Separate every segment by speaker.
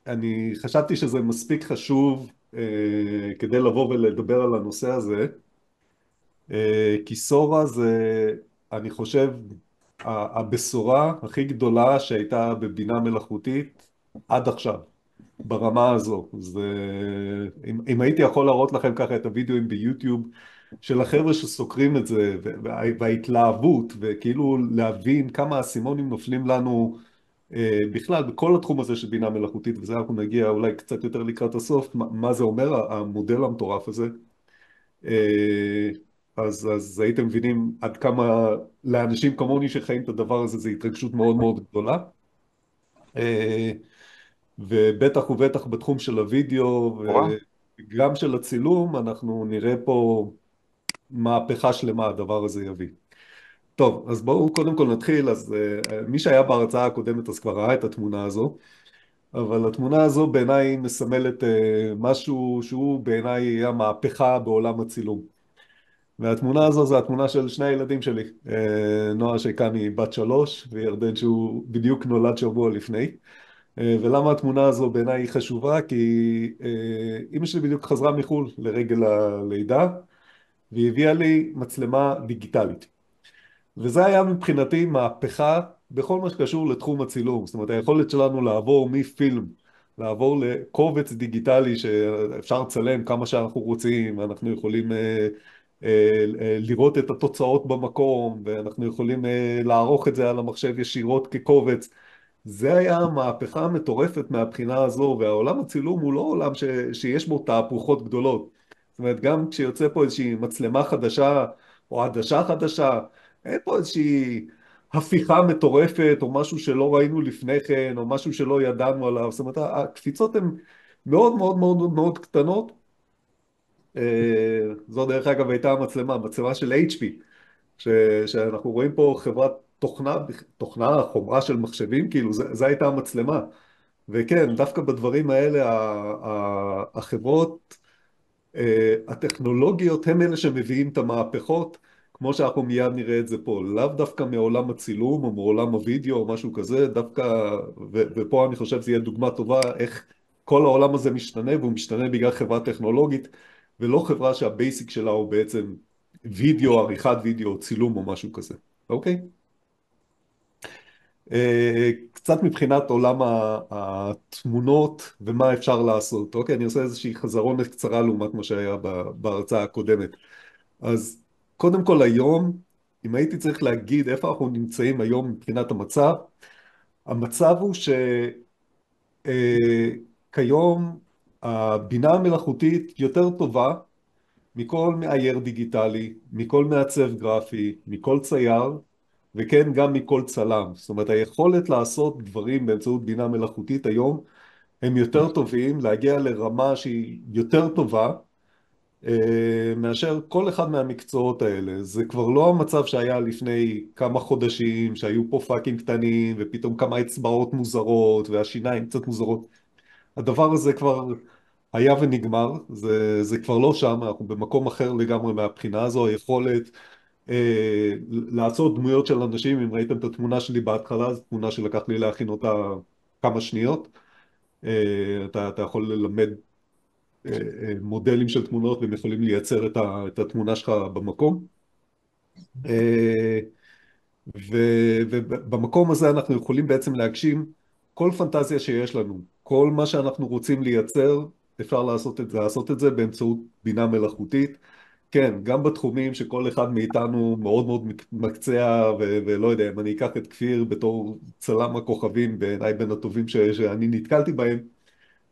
Speaker 1: אני חשבתי שזה מספיק חשוב כדי לבוא ולדבר על הנושא הזה, כי סורה זה, אני חושב, הבשורה הכי גדולה שהייתה בבינה מלאכותית עד עכשיו, ברמה הזו. אם הייתי יכול להראות לכם ככה את הוידאוים ביוטיוב של החבר'ה שסוקרים את זה, וההתלהבות, וכאילו להבין כמה אסימונים נופלים לנו בכלל, בכל התחום הזה של בינה מלאכותית, וזה אנחנו נגיע אולי קצת יותר לקראת הסוף, מה זה אומר, המודל המטורף הזה. אה, אז הייתם מבינים עד כמה לאנשים כמוני שחיים את הדבר הזה, זה התרגשות מאוד מאוד גדולה. אה, ובטח ובטח בתחום של הוידאו,
Speaker 2: נורא.
Speaker 1: וגם של הצילום, אנחנו נראה פה מהפכה שלמה הדבר הזה יביא. טוב, אז בואו קודם כל נתחיל. אז מי שהיה בהרצאה הקודמת אז כבר ראה את התמונה הזו. אבל התמונה הזו בעיניי מסמלת משהו שהוא בעיניי היה מהפכה בעולם הצילום. והתמונה הזו זה התמונה של שני הילדים שלי, נועה שכאן היא בת 3 וירדן שהוא בדיוק נולד שבוע לפני. ולמה התמונה הזו בעיניי היא חשובה? כי אמא שלי בדיוק חזרה מחו"ל לרגל הלידה והיא הביאה לי מצלמה דיגיטלית. וזה היה מבחינתי מהפכה בכל מה שקשור לתחום הצילום. זאת אומרת, היכולת שלנו לעבור מפילם, לעבור לקובץ דיגיטלי שאפשר לצלם כמה שאנחנו רוצים, אנחנו יכולים לראות את התוצאות במקום, ואנחנו יכולים לערוך את זה על המחשב ישירות כקובץ. זה היה מהפכה מטורפת מהבחינה הזו, והעולם הצילום הוא לא עולם שיש בו תהפוכות גדולות. זאת אומרת, גם כשיוצא פה איזושהי מצלמה חדשה או עדשה חדשה, אין פה איזושהי הפיכה מטורפת או משהו שלא ראינו לפני כן או משהו שלא ידענו עליו. זאת אומרת, הקפיצות הן מאוד מאוד מאוד מאוד קטנות. זו דרך אגב הייתה המצלמה של HP, שאנחנו רואים פה חברת תוכנה, חומרה של מחשבים, כאילו זה הייתה המצלמה. וכן, דווקא בדברים האלה החברות הטכנולוגיות הם אלה שמביאים את המהפכות, כמו שאנחנו מיד נראה את זה פה, לאו דווקא מעולם הצילום או מעולם הוידאו או משהו כזה, דווקא, ופה אני חושב שזה יהיה דוגמה טובה איך כל העולם הזה משתנה, והוא משתנה בגלל חברה טכנולוגית, ולא חברה שהבייסיק שלה הוא בעצם וידאו, עריכת וידאו, צילום או משהו כזה, אוקיי? קצת מבחינת עולם התמונות ומה אפשר לעשות. אוקיי, אני עושה איזושהי חזרונת קצרה לעומת מה שהיה בהרצאה הקודמת. אז קודם כל היום, אם הייתי צריך להגיד איפה אנחנו נמצאים היום מבחינת המצב, המצב הוא שכיום הבינה המלאכותית יותר טובה מכל מאייר דיגיטלי, מכל מעצב גרפי, מכל צייר, וכן גם מכל צלם. זאת אומרת, היכולת לעשות דברים באמצעות בינה מלאכותית היום הם יותר טובים, להגיע לרמה שהיא יותר טובה מאשר כל אחד מהמקצועות האלה. זה כבר לא המצב שהיה לפני כמה חודשים, שהיו פה פאקים קטנים ופתאום כמה אצבעות מוזרות והשיניים קצת מוזרות. הדבר הזה כבר היה ונגמר, זה כבר לא שם, אנחנו במקום אחר לגמרי מהבחינה הזו. היכולת לעשות דמויות של אנשים, אם ראיתם את התמונה שלי בהתחלה, זו תמונה שלקח לי להכין אותה כמה שניות. אתה יכול ללמד מודלים של תמונות והם יכולים לייצר את התמונה שלך במקום. אה, ובמקום הזה אנחנו יכולים בעצם להגשים כל פנטזיה שיש לנו. כל מה שאנחנו רוצים לייצר, אפשר לעשות את זה באמצעות בינה מלאכותית. כן, גם בתחומים שכל אחד מאיתנו מאוד מאוד מקצע, ולא יודע, אם אני אקח את כפיר בתור צלם הכוכבים, בעיניי בין הטובים שאני נתקלתי בהם,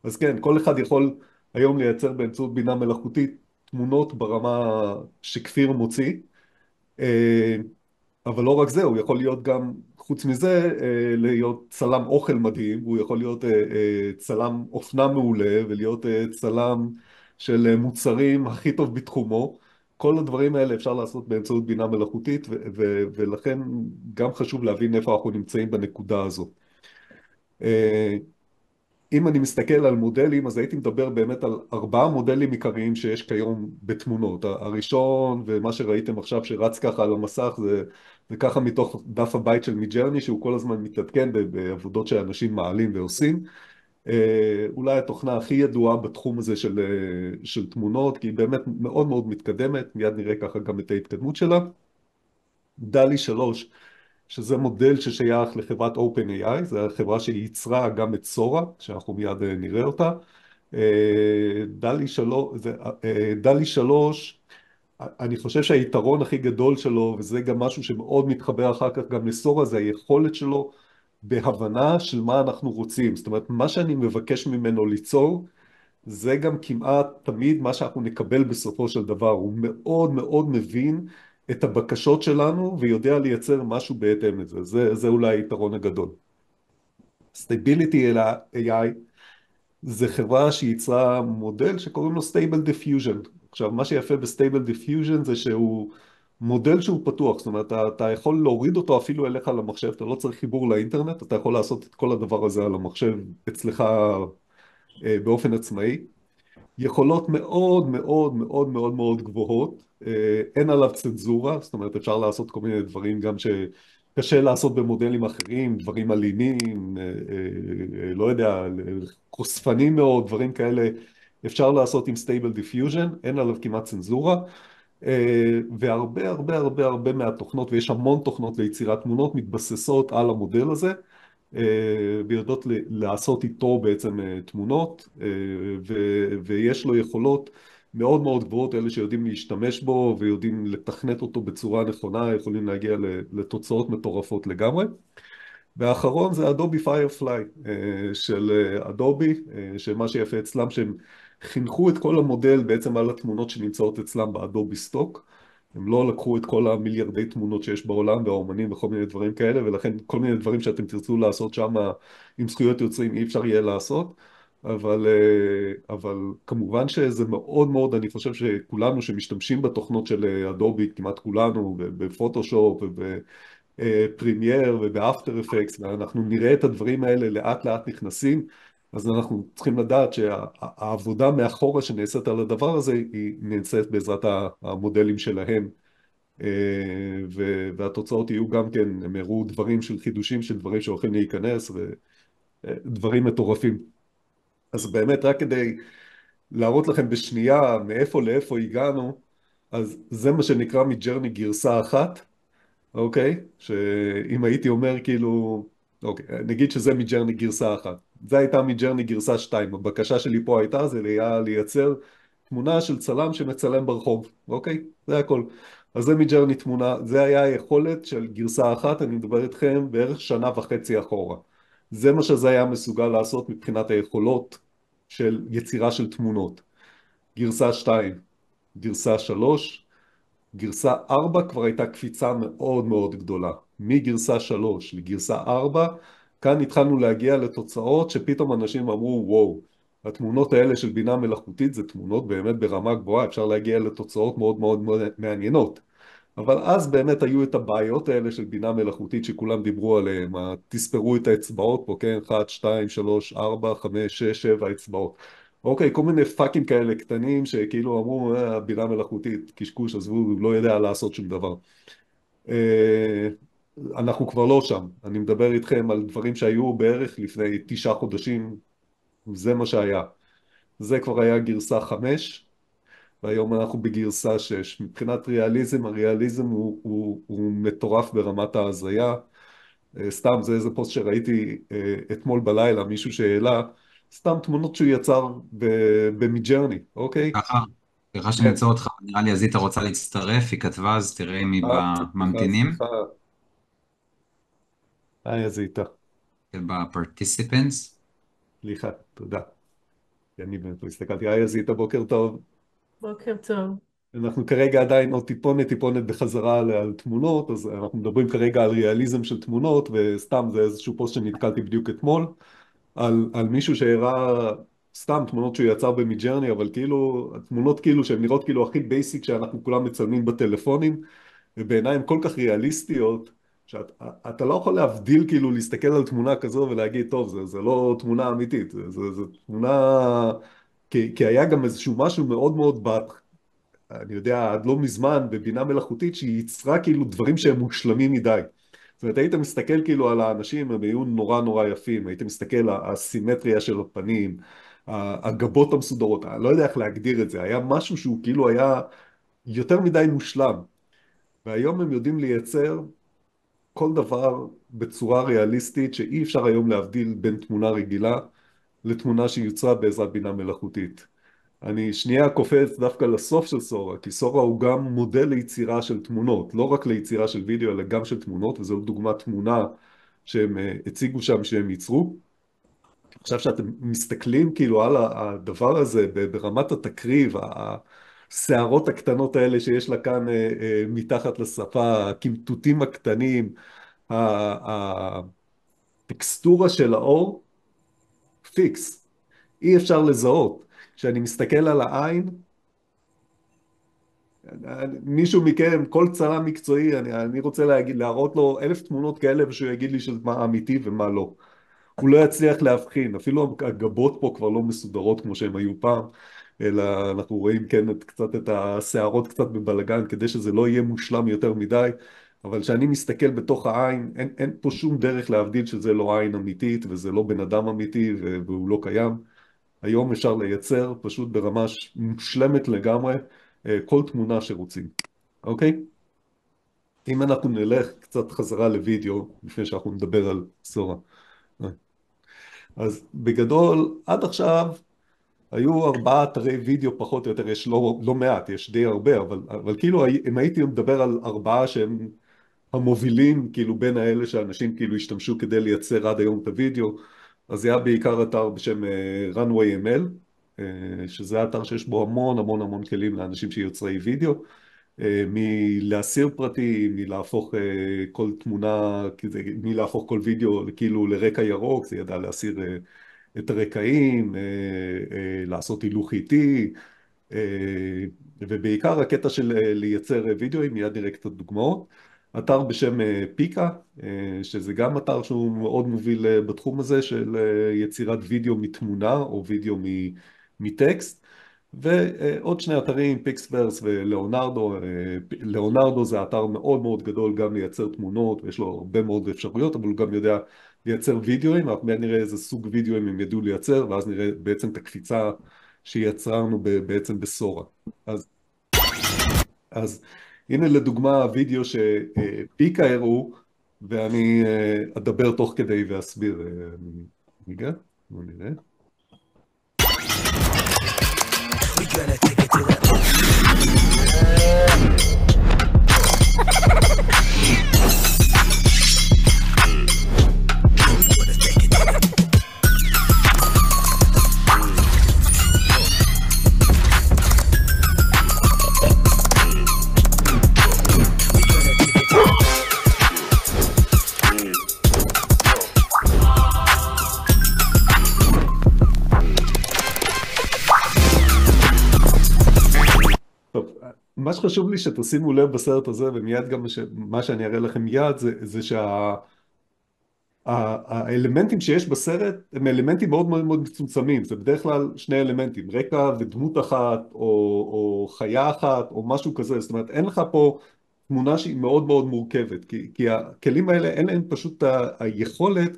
Speaker 1: אז כן, כל אחד יכול היום לייצר באמצעות בינה מלאכותית תמונות ברמה שכפיר מוציא. אה, אבל לא רק זה, הוא יכול להיות גם, חוץ מזה, להיות צלם אוכל מדהים, הוא יכול להיות צלם אופנה מעולה, ולהיות צלם של מוצרים הכי טוב בתחומו. כל הדברים האלה אפשר לעשות באמצעות בינה מלאכותית, ולכן גם חשוב להבין איפה אנחנו נמצאים בנקודה הזו. אה, אם אני מסתכל על מודלים, אז הייתי מדבר באמת על 4 מודלים עיקריים שיש כיום בתמונות. הראשון, ומה שראיתם עכשיו שרץ ככה על המסך, זה ככה מתוך דף הבית של מידג'רני, שהוא כל הזמן מתעדכן בעבודות שאנשים מעלים ועושים. אולי התוכנה הכי ידועה בתחום הזה של תמונות, כי היא באמת מאוד מאוד מתקדמת, מיד נראה ככה גם את ההתקדמות שלה. דלי 3, שזה מודל ששייך לחברת OpenAI, זו החברה שייצרה גם את סורה, שאנחנו מיד נראה אותה. דלי 3, אני חושב שהיתרון הכי גדול שלו, וזה גם משהו שמאוד מתחבר אחר כך גם לסורה, זה היכולת שלו בהבנה של מה אנחנו רוצים. זאת אומרת, מה שאני מבקש ממנו ליצור, זה גם כמעט תמיד מה שאנחנו נקבל בסופו של דבר. הוא מאוד מאוד מבין את הבקשות שלנו ויודע לייצר משהו בהתאם לזה. זה אולי היתרון הגדול. Stability AI זה חברה שייצרה מודל שקוראים לו Stable Diffusion. עכשיו, מה שיפה ב-Stable Diffusion זה שהוא מודל שהוא פתוח, זאת אומרת, אתה יכול להוריד אותו אפילו אליך למחשב, אתה לא צריך חיבור לאינטרנט, אתה יכול לעשות את כל הדבר הזה על המחשב אצלך באופן עצמאי. יכולות מאוד מאוד מאוד מאוד מאוד גבוהות, אין עליו צנזורה, זאת אומרת אפשר לעשות כל מיני דברים גם שקשה לעשות במודלים אחרים, דברים אלימים, לא יודע, חושפנים מאוד, דברים כאלה אפשר לעשות עם Stable Diffusion, אין עליו כמעט צנזורה, והרבה הרבה הרבה הרבה מהתוכנות, ויש המון תוכנות ליצירת תמונות, מתבססות על המודל הזה, ויודעות לעשות איתו בעצם תמונות, ויש לו יכולות מאוד מאוד גבוהות, אלה שיודעים להשתמש בו ויודעים לתכנת אותו בצורה נכונה, יכולים להגיע לתוצאות מטורפות לגמרי. והאחרון זה אדובי פיירפליי של אדובי, שמה שיפה אצלם שהם חינכו את כל המודל בעצם על התמונות שנמצאות אצלם באדובי סטוק. הם לא לקחו את כל המיליארדי תמונות שיש בעולם והאומנים וכל מיני דברים כאלה, ולכן כל מיני דברים שאתם תרצו לעשות שם עם זכויות יוצרים אי אפשר יהיה לעשות. אבל כמובן שזה מאוד מאוד, אני חושב שכולנו שמשתמשים בתוכנות של אדובי, כמעט כולנו, בפוטושופ פרימייר ובאפטר אפקס, ואנחנו נראה את הדברים האלה לאט לאט נכנסים, אז אנחנו צריכים לדעת שהעבודה מאחורה שנעשית על הדבר הזה, היא נעשית בעזרת המודלים שלהם, והתוצאות יהיו גם כן, הם הראו דברים של חידושים של דברים שהולכים להיכנס, ודברים מטורפים. אז באמת רק כדי להראות לכם בשנייה מאיפה לאיפה הגענו, אז זה מה שנקרא מג'רני גרסה אחת, אוקיי? שאם הייתי אומר כאילו, אוקיי, נגיד שזה מג'רני גרסה אחת. זה הייתה מג'רני גרסה 2. הבקשה שלי פה הייתה, זה היה לייצר תמונה של צלם שמצלם ברחוב, אוקיי? זה הכל. אז זה מג'רני תמונה, זה היה היכולת של גרסה אחת, אני מדבר איתכם בערך שנה וחצי אחורה. זה מה שזה היה מסוגל לעשות מבחינת היכולות של יצירה של תמונות. גרסה 2, גרסה 3, גרסה 4 כבר הייתה קפיצה מאוד מאוד גדולה. מגרסה 3 לגרסה 4, כאן התחלנו להגיע לתוצאות שפתאום אנשים אמרו, וואו, התמונות האלה של בינה מלאכותית זה תמונות באמת ברמה גבוהה, אפשר להגיע לתוצאות מאוד מאוד מאוד מעניינות. אבל אז באמת היו את הבעיות האלה של בינה מלאכותית שכולם דיברו עליהן, תספרו את האצבעות פה, כן? 1, 2, 3, 4, 5, 6, 7 אצבעות. אוקיי, כל מיני פאקים כאלה קטנים שכאילו אמרו, בינה מלאכותית, קשקוש, עזבו, הוא לא יודע לעשות שום דבר. אה, אנחנו כבר לא שם. אני מדבר איתכם על דברים שהיו בערך לפני 9 חודשים, זה מה שהיה. זה כבר היה גרסה 5, והיום אנחנו בגרסה 6. מבחינת ריאליזם, הריאליזם הוא מטורף ברמת ההזיה. סתם, זה איזה פוסט שראיתי אתמול בלילה, מישהו שהעלה, סתם תמונות שהוא יצר במידג'רני, אוקיי?
Speaker 2: ככה, סליחה שאני
Speaker 1: כן.
Speaker 2: עוצר אותך, נראה לי עזיתה רוצה להצטרף, היא כתבה, אז תראה מי
Speaker 1: סליחה,
Speaker 2: בממתינים,
Speaker 1: סליחה. איזה איתה.
Speaker 2: ב-participants.
Speaker 1: סליחה, תודה. אני באמת לא הסתכלתי. היי, איזה איתה, בוקר טוב.
Speaker 3: בוקר טוב.
Speaker 1: אנחנו כרגע עדיין עוד טיפונת טיפונת בחזרה על תמונות, אז אנחנו מדברים כרגע על ריאליזם של תמונות, וסתם זה איזשהו פוסט שנתקלתי בדיוק אתמול, על מישהו שהראה סתם תמונות שהוא יצר במידג'רני, אבל כאילו, התמונות כאילו שהן נראות כאילו הכי בייסיק שאנחנו כולם מצלמים בטלפונים, ובעיניי הן כל כך ריאליסטיות, שאתה לא יכול להבדיל כאילו להסתכל על תמונה כזו ולהגיד, טוב, זה לא תמונה אמיתית, זה תמונה... כי היה גם איזשהו משהו מאוד מאוד אני יודע, עד לא מזמן, בבינה מלאכותית שהיא ייצרה כאילו דברים שהם מושלמים מדי. זאת אומרת, היית מסתכל כאילו על האנשים, הם היו נורא נורא יפים, היית מסתכל, הסימטריה של הפנים, הגבות המסודרות, אני לא יודע איך להגדיר את זה, היה משהו שהוא כאילו היה יותר מדי מושלם. והיום הם יודעים לייצר כל דבר בצורה ריאליסטית, שאי אפשר היום להבדיל בין תמונה רגילה לתמונה שיוצרה בעזרת בינה מלאכותית. אני שנייה קופץ דווקא לסוף של סורה, כי סורה הוא גם מודל ליצירה של תמונות, לא רק ליצירה של וידאו, אלא גם של תמונות, וזו דוגמת תמונה שהם הציגו שם שהם ייצרו. עכשיו שאתם מסתכלים כאילו על הדבר הזה ברמת התקריב, השערות הקטנות האלה שיש לה כאן מתחת לשפה, הקמטוטים הקטנים, הטקסטורה של האור, פיקס, אי אפשר לזהות. כשאני מסתכל על העין, מישהו מכם, כל צלם מקצועי, אני רוצה להראות לו 1,000 תמונות כאלה ושהוא יגיד לי מה אמיתי ומה לא. הוא לא יצליח להבחין, אפילו הגבות פה כבר לא מסודרות כמו שהן היו פעם, אלא אנחנו רואים כן קצת את השערות קצת בבלגן, כדי שזה לא יהיה מושלם יותר מדי, אבל כשאני מסתכל בתוך העין, אין פה שום דרך להבדיל שזה לא עין אמיתית, וזה לא בן אדם אמיתי, והוא לא קיים. היום אפשר לייצר פשוט ברמה מושלמת לגמרי, כל תמונה שרוצים, אוקיי? אם אנחנו נלך קצת חזרה לוידאו, לפני שאנחנו נדבר על סורה. אז בגדול, עד עכשיו היו 4 אתרי וידאו פחות או יותר, יש לא מעט, יש די הרבה, אבל כאילו אם הייתי מדבר על 4 שהם המובילים, כאילו בין האלה שאנשים כאילו השתמשו כדי לייצר עד היום את הוידאו, אז זה היה בעיקר אתר בשם Runway ML, שזה אתר שיש בו המון המון המון כלים לאנשים שיוצרי וידאו, מלהסיר פרטים, מלהפוך כל תמונה, מלהפוך כל וידאו כאילו לרקע ירוק, זה ידע להסיר את הרקעים, לעשות הילוך איטי, ובעיקר הקטע של לייצר וידאוים, מיד נראה קצת דוגמאות. אתר בשם פיקה, שזה גם אתר שהוא מאוד מוביל בתחום הזה של יצירת וידאו מתמונה או וידאו מטקסט. ועוד 2 אתרים, פיקסברס ולאונרדו. לאונרדו זה אתר מאוד מאוד גדול גם לייצר תמונות, ויש לו הרבה מאוד אפשרויות, אבל הוא גם יודע לייצר וידאוים, אנחנו מיד נראה איזה סוג וידאוים הם ידעו לייצר, ואז נראה בעצם את הקפיצה שיצרנו בעצם בסורה. אז הנה לדוגמה וידאו שפיקה הראו, ואני אדבר תוך כדי ואסביר. רגע, בוא נראה. מה שחשוב לי שתשימו לב בסרט הזה, ומיד גם מה שאני אראה לכם מיד, זה שהאלמנטים שיש בסרט הם אלמנטים מאוד מאוד מאוד מצומצמים, זה בדרך כלל 2 אלמנטים, רקע ודמות אחת, או חיה אחת, או משהו כזה, זאת אומרת אין לך פה תמונה שהיא מאוד מאוד מורכבת, כי הכלים האלה אין להם פשוט היכולת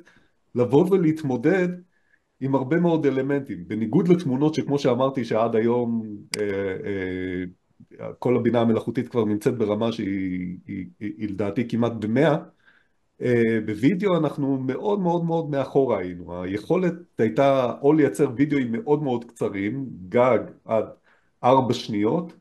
Speaker 1: לבוא ולהתמודד עם הרבה מאוד אלמנטים, בניגוד לתמונות שכמו שאמרתי שעד היום כל הבינה המלאכותית כבר נמצאת ברמה שהיא לדעתי כמעט ב100, בווידאו אנחנו מאוד מאוד מאוד מאחורה היינו, היכולת הייתה או לייצר וידאוים מאוד מאוד קצרים, גג עד 4 שניות,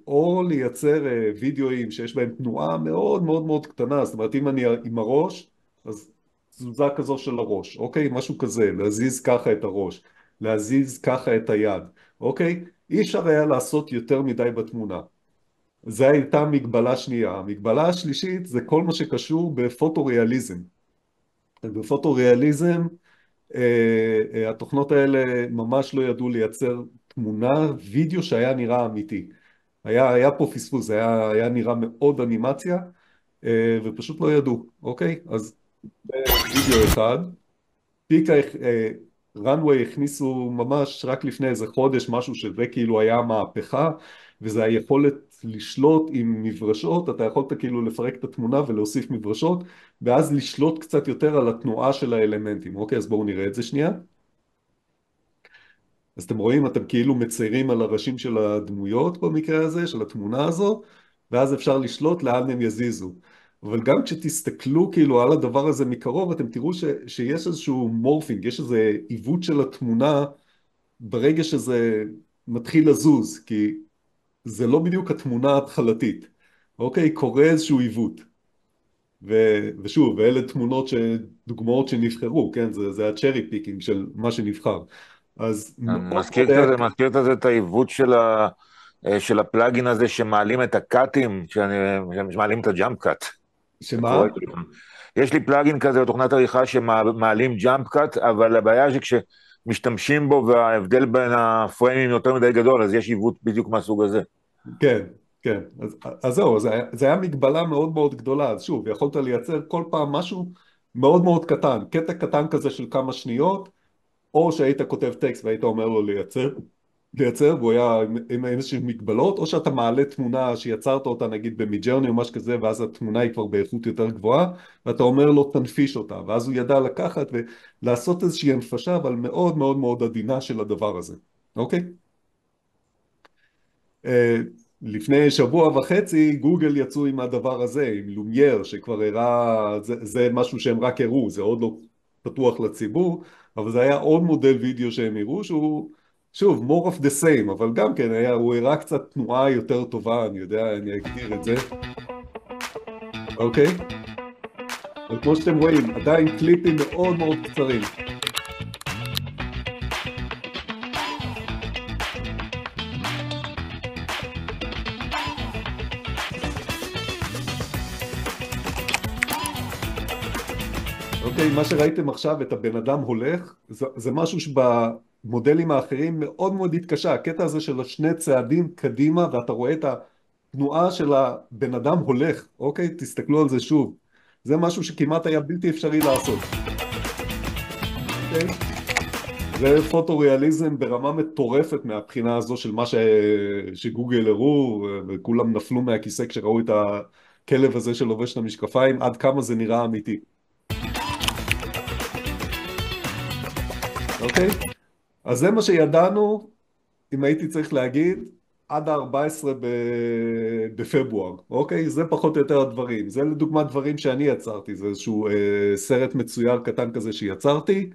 Speaker 1: או לייצר וידאוים שיש בהם תנועה מאוד מאוד מאוד קטנה, זאת אומרת אם אני עם הראש, אז תזוזה כזו של הראש, אוקיי? משהו כזה, להזיז ככה את הראש, להזיז ככה את היד, אוקיי? אי אפשר היה לעשות יותר מדי בתמונה. זו הייתה מגבלה שנייה. המגבלה השלישית זה כל מה שקשור בפוטו-ריאליזם. בפוטו-ריאליזם התוכנות האלה ממש לא ידעו לייצר תמונה, וידאו שהיה נראה אמיתי. היה פה פספוס, היה נראה מאוד אנימציה, ופשוט לא ידעו, אוקיי? אז וידאו אחד, פיקה, runway הכניסו ממש רק לפני איזה חודש משהו שזה כאילו היה מהפכה, וזה היכולת לשלוט עם מברשות, אתה יכולת כאילו לפרק את התמונה ולהוסיף מברשות, ואז לשלוט קצת יותר על התנועה של האלמנטים. אוקיי, אז בואו נראה את זה שנייה. אז אתם רואים, אתם כאילו מציירים על הראשים של הדמויות במקרה הזה, של התמונה הזו, ואז אפשר לשלוט לאן הם יזיזו. אבל גם כשתסתכלו כאילו על הדבר הזה מקרוב, אתם תראו שיש איזשהו מורפינג, יש איזה עיוות של התמונה ברגע שזה מתחיל לזוז, כי זה לא בדיוק התמונה ההתחלתית. אוקיי, קורה איזשהו עיוות. ושוב, ואלה תמונות דוגמאות שנבחרו, כן? זה הצ'רי פיקינג של מה שנבחר. אז מאוד מאוד היה...
Speaker 3: מזכיר את העיוות של הפלאגין הזה שמעלים את הקאטים, שמעלים את הג'אמפ קאט.
Speaker 1: שמה?
Speaker 3: יש לי פלאגין כזה בתוכנת עריכה שמעלים ג'אמפ קאט, אבל הבעיה שכשמשתמשים בו וההבדל בין הפריימים יותר מדי גדול, אז יש עיוות בדיוק מהסוג הזה.
Speaker 1: כן, כן. אז זהו, זה היה מגבלה מאוד מאוד גדולה. אז שוב, יכולת לייצר כל פעם משהו מאוד מאוד קטן, קטע קטן כזה של כמה שניות, או שהיית כותב טקסט והיית אומר לו לייצר, והוא היה עם איזושהי מגבלות, או שאתה מעלה תמונה שיצרת אותה נגיד במידג'רני או משהו כזה, ואז התמונה היא כבר באיכות יותר גבוהה, ואתה אומר לו תנפיש אותה, ואז הוא ידע לקחת ולעשות איזושהי הנפשה, אבל מאוד מאוד מאוד עדינה של הדבר הזה, אוקיי? לפני שבוע וחצי גוגל יצאו עם הדבר הזה, עם לומייר, שכבר הראה, זה משהו שהם רק הראו, זה עוד לא פתוח לציבור, אבל זה היה עוד מודל וידאו שהם הראו, שהוא, שוב, more of the same, אבל גם כן, הוא הראה קצת תנועה יותר טובה, אני יודע, אני אגדיר את זה. אוקיי? אבל כמו שאתם רואים, עדיין קליפים מאוד מאוד קצרים. אוקיי, מה שראיתם עכשיו, את הבן אדם הולך, זה משהו שבמודלים האחרים מאוד מאוד התקשה, הקטע הזה של השני צעדים קדימה, ואתה רואה את התנועה של הבן אדם הולך, אוקיי? תסתכלו על זה שוב. זה משהו שכמעט היה בלתי אפשרי לעשות. אוקיי? זה פוטו-ריאליזם ברמה מטורפת מהבחינה הזו של מה שגוגל הראו, וכולם נפלו מהכיסא כשראו את הכלב הזה שלובש את המשקפיים, עד כמה זה נראה אמיתי. אוקיי? אז זה מה שידענו, אם הייתי צריך להגיד, עד ה-14 בפברואר, אוקיי? זה פחות או יותר הדברים. זה לדוגמה דברים שאני יצרתי, זה איזשהו סרט מצויר קטן כזה שיצרתי,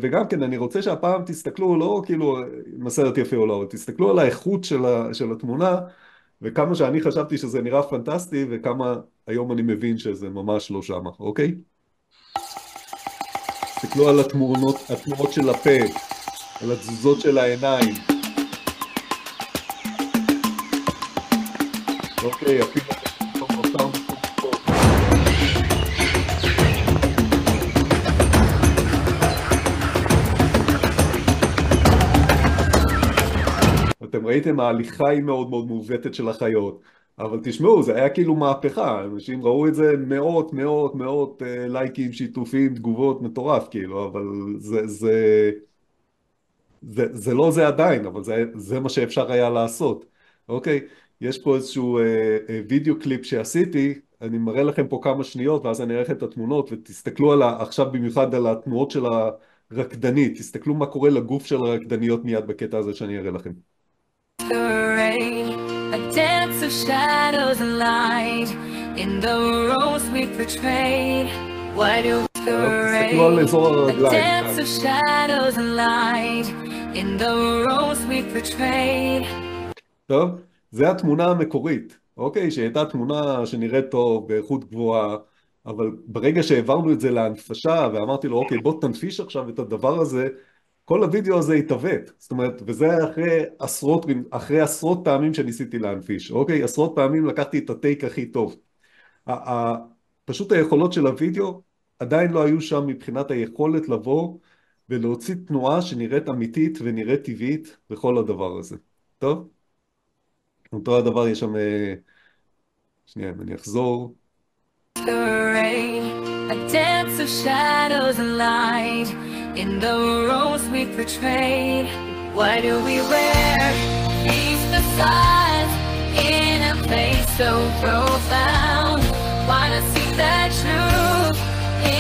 Speaker 1: וגם כן אני רוצה שהפעם תסתכלו, לא כאילו אם הסרט יפה או לא, תסתכלו על האיכות של התמונה, וכמה שאני חשבתי שזה נראה פנטסטי, וכמה היום אני מבין שזה ממש לא שמה, אוקיי? תסתכלו על התנועות של הפה, על התזוזות של העיניים. אוקיי, אפילו אותם. אתם ראיתם, ההליכה היא מאוד מאוד מעוותת של החיות. אבל תשמעו, זה היה כאילו מהפכה, אנשים ראו את זה מאות לייקים, שיתופים, תגובות, מטורף כאילו, אבל זה לא זה עדיין, אבל זה מה שאפשר היה לעשות, אוקיי? יש פה איזשהו וידאו קליפ שעשיתי, אני מראה לכם פה כמה שניות, ואז אני אראה לכם את התמונות, ותסתכלו עכשיו במיוחד על התנועות של הרקדנית, תסתכלו מה קורה לגוף של הרקדניות מיד בקטע הזה שאני אראה לכם.
Speaker 4: A dance of shadows and light in the roles we portrayed. Why do we parade? A dance of shadows and light in the roles we portrayed.
Speaker 1: טוב, זה התמונה המקורית, אוקיי? שהייתה תמונה שנראית טוב, באיכות גבוהה, אבל ברגע שהעברנו את זה להנפשה, ואמרתי לו, אוקיי, בוא תנפיש עכשיו את הדבר הזה, כל הוידאו הזה התעוות, זאת אומרת, וזה אחרי עשרות פעמים שניסיתי להנפיש, אוקיי? עשרות פעמים לקחתי את הטייק הכי טוב. פשוט היכולות של הוידאו עדיין לא היו שם מבחינת היכולת לבוא ולהוציא תנועה שנראית אמיתית ונראית טבעית בכל הדבר הזה. טוב? אותו הדבר יש שם... שנייה, אם אני אחזור.
Speaker 4: A dance of shadows and light in the roles we portrayed. Why do we wear these facades in a place so profound. Wanna see the truth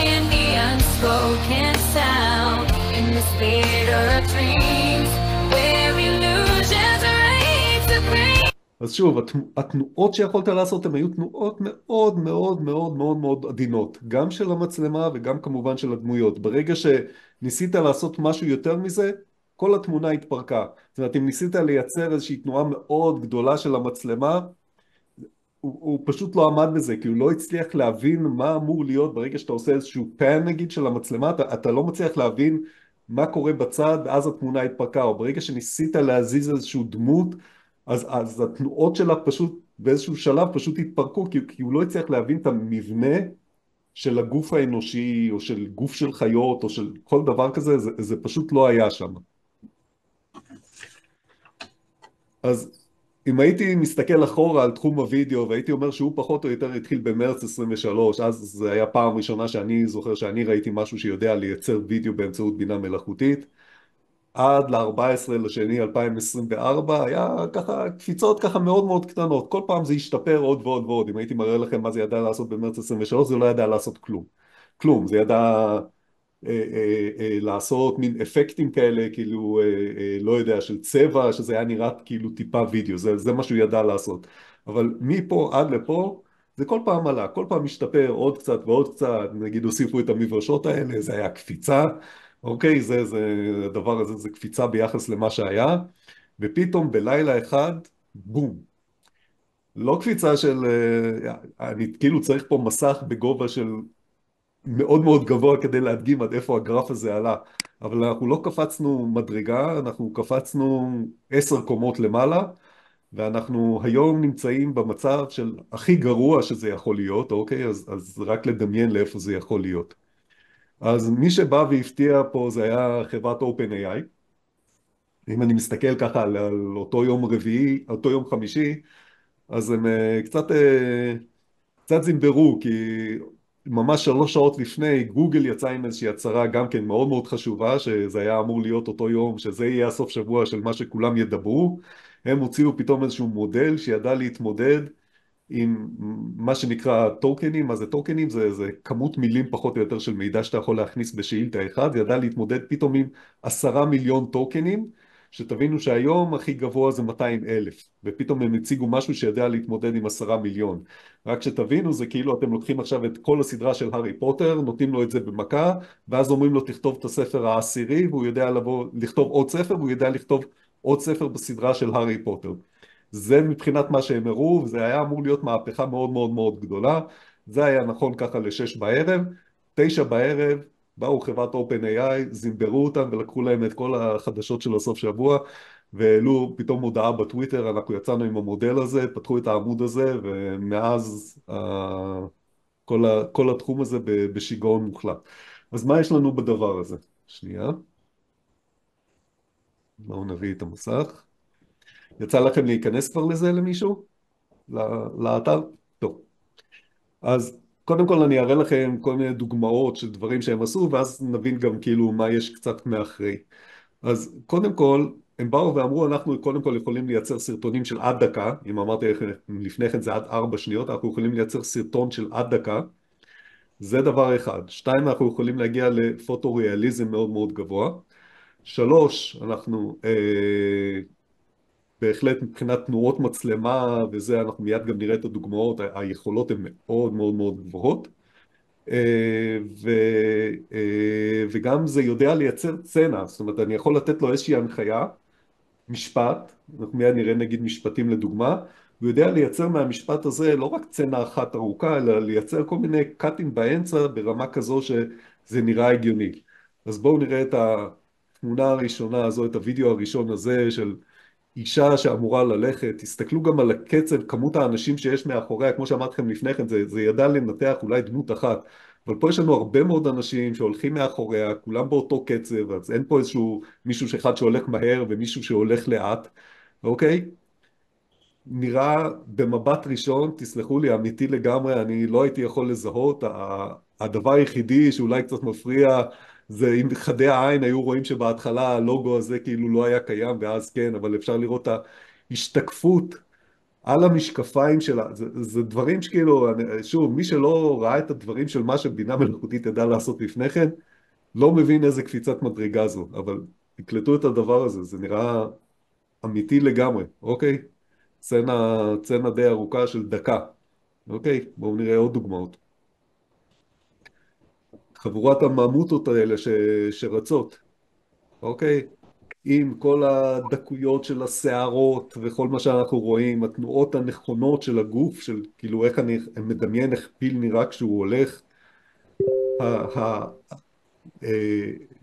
Speaker 4: in the unspoken sound. In this theater of dreams, where illusions reign supreme.
Speaker 1: אז שוב, התנועות שיכולת לעשות הן היו תנועות מאוד מאוד מאוד מאוד מאוד עדינות, גם של המצלמה וגם כמובן של הדמויות. ברגע שניסית לעשות משהו יותר מזה, כל התמונה התפרקה. זאת אומרת, אם ניסית לייצר איזושהי תנועה מאוד גדולה של המצלמה, הוא פשוט לא עמד בזה, כי הוא לא הצליח להבין מה אמור להיות ברגע שאתה עושה איזשהו פן נגיד של המצלמה, אתה לא מצליח להבין מה קורה בצד, אז התמונה התפרקה, או ברגע שניסית להזיז איזשהו דמות, אז התנועות שלה פשוט באיזשהו שלב פשוט התפרקו, כי הוא לא הצליח להבין את המבנה של הגוף האנושי, או של גוף של חיות, או של כל דבר כזה, זה פשוט לא היה שם. אז אם הייתי מסתכל אחורה על תחום הוידאו, והייתי אומר שהוא פחות או יותר התחיל במרץ 23, אז זה היה פעם ראשונה שאני זוכר שאני ראיתי משהו שיודע לייצר וידאו באמצעות בינה מלאכותית, עד ל-14 לשני 2024 היה ככה קפיצות ככה מאוד מאוד קטנות, כל פעם זה השתפר עוד ועוד ועוד. אם הייתי מראה לכם מה זה ידע לעשות במרץ 23, זה לא ידע לעשות כלום. כלום, זה ידע לעשות מין אפקטים כאלה, כאילו, לא יודע, של צבע, שזה היה נראה כאילו טיפה וידאו, זה מה שהוא ידע לעשות. אבל מפה עד לפה, זה כל פעם עלה, כל פעם משתפר עוד קצת ועוד קצת, נגיד הוסיפו את המברשות האלה, זה היה קפיצה, אוקיי, הדבר הזה זה קפיצה ביחס למה שהיה, ופתאום בלילה אחד, בום. לא קפיצה של, אני כאילו צריך פה מסך בגובה של מאוד מאוד גבוה כדי להדגים עד איפה הגרף הזה עלה, אבל אנחנו לא קפצנו מדרגה, אנחנו קפצנו 10 קומות למעלה, ואנחנו היום נמצאים במצב של הכי גרוע שזה יכול להיות, אוקיי? אז רק לדמיין לאיפה זה יכול להיות. אז מי שבא והפתיע פה זה היה חברת OpenAI. אם אני מסתכל ככה על אותו יום רביעי, אותו יום חמישי, אז הם קצת זמברו, כי ממש 3 שעות לפני גוגל יצא עם איזושהי הצהרה גם כן מאוד מאוד חשובה, שזה היה אמור להיות אותו יום, שזה יהיה הסוף שבוע של מה שכולם ידברו. הם הוציאו פתאום איזשהו מודל שידע להתמודד עם מה שנקרא טוקנים. מה זה טוקנים? זה כמות מילים פחות או יותר של מידע שאתה יכול להכניס בשאילתה אחד, ידע להתמודד פתאום עם 10 מיליון טוקנים, שתבינו שהיום הכי גבוה זה 200,000, ופתאום הם הציגו משהו שידע להתמודד עם 10 מיליון. רק שתבינו, זה כאילו אתם לוקחים עכשיו את כל הסדרה של הארי פוטר, נותנים לו את זה במכה, ואז אומרים לו תכתוב את הספר העשירי, והוא יודע לכתוב עוד ספר, והוא יודע לכתוב עוד ספר בסדרה של הארי פוטר. זה מבחינת מה שהם הראו, וזה היה אמור להיות מהפכה מאוד מאוד מאוד גדולה. זה היה נכון ככה ל6 בערב, 9 בערב, באו חברת OpenAI, זימברו אותם ולקחו להם את כל החדשות של הסוף שבוע, והעלו פתאום הודעה בטוויטר, אנחנו יצאנו עם המודל הזה, פתחו את העמוד הזה, ומאז כל התחום הזה בשיגעון מוחלט. אז מה יש לנו בדבר הזה? שנייה. בואו נביא את המסך. יצא לכם להיכנס כבר לזה למישהו? לאתר? טוב. אז קודם כל אני אראה לכם כל מיני דוגמאות של דברים שהם עשו, ואז נבין גם כאילו מה יש קצת מאחרי. אז קודם כל, הם באו ואמרו, אנחנו קודם כל יכולים לייצר סרטונים של עד דקה, אם אמרתי לפני כן זה עד 4 שניות, אנחנו יכולים לייצר סרטון של עד דקה, זה דבר אחד. 2, אנחנו יכולים להגיע לפוטו-ריאליזם מאוד מאוד גבוה. 3, אנחנו בהחלט מבחינת תנועות מצלמה וזה, אנחנו מיד גם נראה את הדוגמאות, היכולות הן מאוד מאוד מאוד גבוהות. וגם זה יודע לייצר צנע, זאת אומרת אני יכול לתת לו איזושהי הנחיה, משפט, אנחנו מיד נראה נגיד משפטים לדוגמה, הוא יודע לייצר מהמשפט הזה לא רק צנע אחת ארוכה, אלא לייצר כל מיני קאטים באמצע ברמה כזו שזה נראה הגיוני. אז בואו נראה את התמונה הראשונה הזו, את הוידאו הראשון הזה של אישה שאמורה ללכת. תסתכלו גם על הקצב, כמות האנשים שיש מאחוריה, כמו שאמרתי לכם לפני כן, זה ידע לנתח אולי דמות אחת, אבל פה יש לנו הרבה מאוד אנשים שהולכים מאחוריה, כולם באותו קצב, אז אין פה איזשהו מישהו אחד שהולך מהר ומישהו שהולך לאט, אוקיי? נראה במבט ראשון, תסלחו לי, אמיתי לגמרי, אני לא הייתי יכול לזהות, הדבר היחידי שאולי קצת מפריע, זה אם חדי העין היו רואים שבהתחלה הלוגו הזה כאילו לא היה קיים, ואז כן, אבל אפשר לראות ההשתקפות על המשקפיים שלה, זה דברים שכאילו, שוב, מי שלא ראה את הדברים של מה שבינה מלאכותית ידעה לעשות לפני כן, לא מבין איזה קפיצת מדרגה זו, אבל תקלטו את הדבר הזה, זה נראה אמיתי לגמרי, אוקיי? צנה די ארוכה של דקה, אוקיי? בואו נראה עוד דוגמאות. חבורת הממוטות האלה שרצות, אוקיי? עם כל הדקויות של השערות וכל מה שאנחנו רואים, התנועות הנכונות של הגוף, של כאילו איך אני מדמיין איך פיל נראה כשהוא הולך,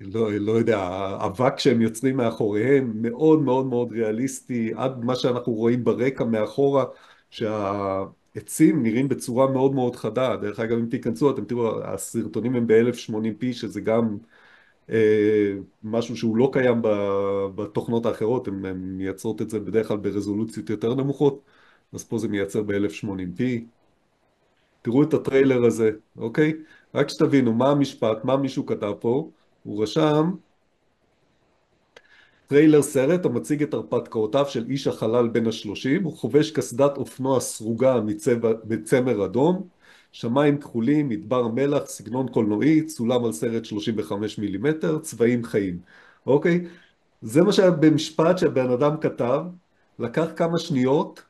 Speaker 1: לא יודע, האבק שהם יוצרים מאחוריהם מאוד מאוד מאוד ריאליסטי, עד מה שאנחנו רואים ברקע מאחורה, שהעצים נראים בצורה מאוד מאוד חדה. דרך אגב, אם תיכנסו, אתם תראו, הסרטונים הם ב-1080p, שזה גם משהו שהוא לא קיים בתוכנות האחרות, הן מייצרות את זה בדרך כלל ברזולוציות יותר נמוכות, אז פה זה מייצר ב-1080p. תראו את הטריילר הזה, אוקיי? רק שתבינו מה המשפט, מה מישהו כתב פה, הוא רשם טריילר סרט המציג את הרפתקאותיו של איש החלל בן ה-30, הוא חובש קסדת אופנוע סרוגה בצמר אדום, שמיים כחולים, מדבר מלח, סגנון קולנועי, צולם על סרט 35 מילימטר, צבעים חיים, אוקיי? זה מה שהיה במשפט שהבן אדם כתב, לקח כמה שניות,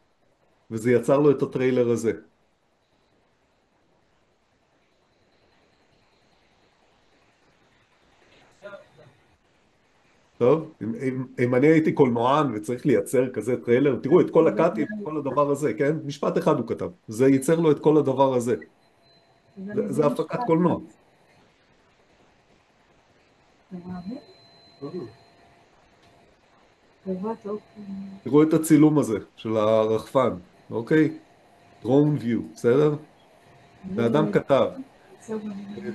Speaker 1: וזה יצר לו את הטריילר הזה. טוב, אם אני הייתי קולנוען וצריך לייצר כזה טריילר, תראו את כל הקאטים, כל הדבר הזה, כן? משפט אחד הוא כתב, זה ייצר לו את כל הדבר הזה. זה הפקת קולנוע. תראו את הצילום הזה של הרחפן, אוקיי? drone view, בסדר? האדם כתב,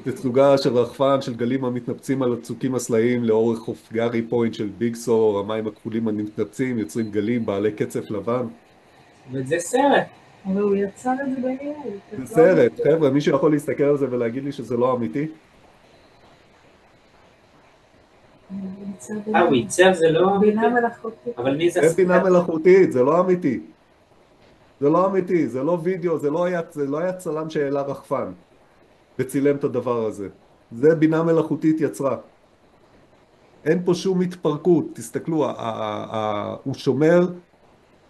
Speaker 1: תצוגה של רחפן של גלים המתנפצים על הצוקים הסלעיים לאורך חוף גארי פוינט של ביג סור, המים הכחולים המתנפצים יוצרים גלים בעלי קצף לבן.
Speaker 5: וזה סרט.
Speaker 6: אבל הוא יצר את זה בעניין.
Speaker 1: זה סרט, חבר'ה, מישהו יכול להסתכל על זה ולהגיד לי שזה לא אמיתי?
Speaker 5: הוא ייצר, זה לא...
Speaker 6: בינה מלאכותית.
Speaker 5: אבל מי זה
Speaker 1: זה בינה מלאכותית, זה לא אמיתי. זה לא אמיתי, זה לא וידאו, זה לא היה צלם שהעלה רחפן וצילם את הדבר הזה. זה בינה מלאכותית יצרה. אין פה שום התפרקות, תסתכלו, הוא שומר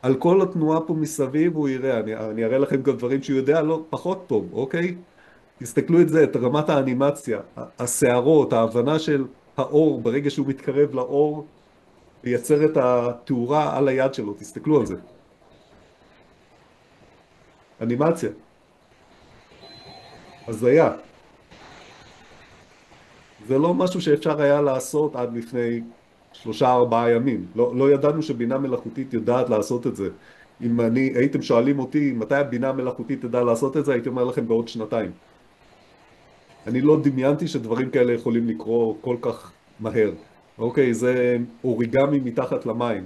Speaker 1: על כל התנועה פה מסביב, הוא יראה, אני אראה לכם גם דברים שהוא יודע, לא, פחות טוב, אוקיי? תסתכלו את זה, את רמת האנימציה, השערות, ההבנה של האור, ברגע שהוא מתקרב לאור, ייצר את התאורה על היד שלו, תסתכלו על זה. אנימציה. הזיה. זה לא משהו שאפשר היה לעשות עד לפני 3-4 ימים. לא ידענו שבינה מלאכותית יודעת לעשות את זה. אם הייתם שואלים אותי מתי הבינה מלאכותית תדע לעשות את זה, הייתי אומר לכם בעוד 2 אני לא דמיינתי שדברים כאלה יכולים לקרות כל כך מהר. אוקיי, זה אוריגמי מתחת למים.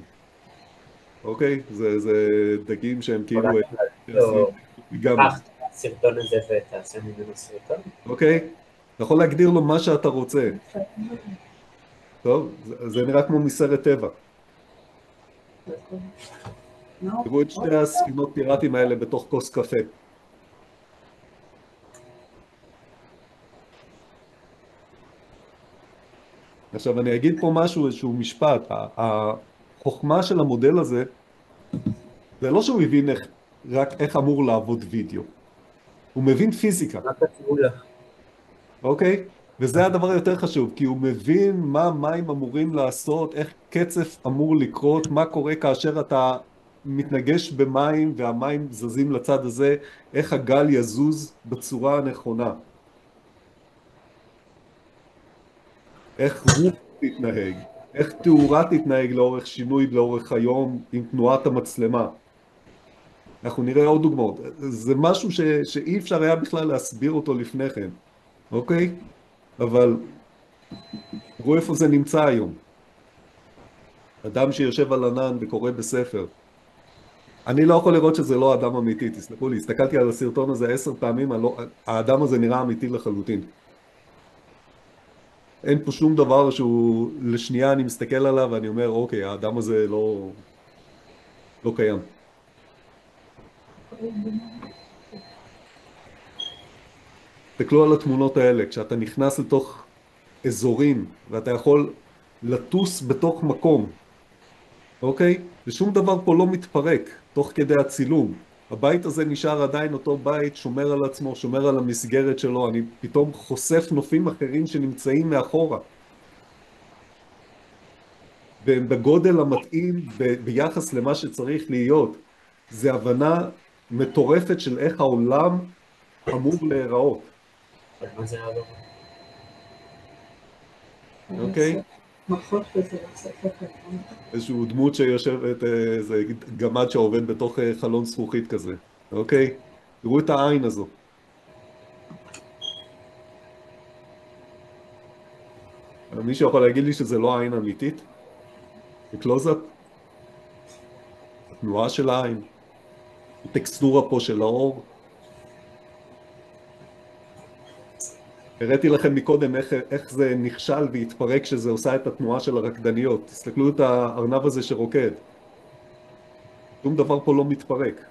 Speaker 1: אוקיי? זה דגים שהם כאילו...
Speaker 5: הסרטון הזה ותעשה ממנו סרטון.
Speaker 1: אוקיי? אתה יכול להגדיר לו מה שאתה רוצה. טוב, זה נראה כמו מסרט טבע. תראו את שתי הספינות פיראטים האלה בתוך כוס קפה. עכשיו אני אגיד פה משהו, איזשהו משפט. החוכמה של המודל הזה, זה לא שהוא מבין רק איך אמור לעבוד וידאו. הוא מבין פיזיקה.
Speaker 5: מה כתבו לך?
Speaker 1: אוקיי? וזה הדבר היותר חשוב, כי הוא מבין מה מים אמורים לעשות, איך קצף אמור לקרות, מה קורה כאשר אתה מתנגש במים והמים זזים לצד הזה, איך הגל יזוז בצורה הנכונה. איך רוח תתנהג, איך תאורה תתנהג לאורך שינוי, לאורך היום עם תנועת המצלמה. אנחנו נראה עוד דוגמאות. זה משהו שאי אפשר היה בכלל להסביר אותו לפני כן, אוקיי? אבל תראו איפה זה נמצא היום. אדם שיושב על ענן וקורא בספר. אני לא יכול לראות שזה לא אדם אמיתי, תסלחו לי, הסתכלתי על הסרטון הזה 10 פעמים, האדם הזה נראה אמיתי לחלוטין. אין פה שום דבר שהוא, לשנייה אני מסתכל עליו ואני אומר, אוקיי, האדם הזה לא קיים. תסתכלו על התמונות האלה, כשאתה נכנס לתוך אזורים ואתה יכול לטוס בתוך מקום, אוקיי? ושום דבר פה לא מתפרק תוך כדי הצילום. הבית הזה נשאר עדיין אותו בית, שומר על עצמו, שומר על המסגרת שלו, אני פתאום חושף נופים אחרים שנמצאים מאחורה. והם בגודל המתאים ביחס למה שצריך להיות. זה הבנה מטורפת של איך העולם אמור להיראות.
Speaker 5: מה זה היה?
Speaker 1: אוקיי?
Speaker 6: מחות כזה, לצפות.
Speaker 1: איזשהו דמות שיושבת, איזה גמד שעובד בתוך חלון זכוכית כזה. אוקיי? תראו את העין הזו. מישהו יכול להגיד לי שזה לא עין אמיתית? בקלוזאפ? התנועה של העין? הטקסטורה פה של האור? הראיתי לכם מקודם איך זה נכשל והתפרק כשזה עושה את התנועה של הרקדניות. תסתכלו את הארנב הזה שרוקד. שום דבר פה לא מתפרק.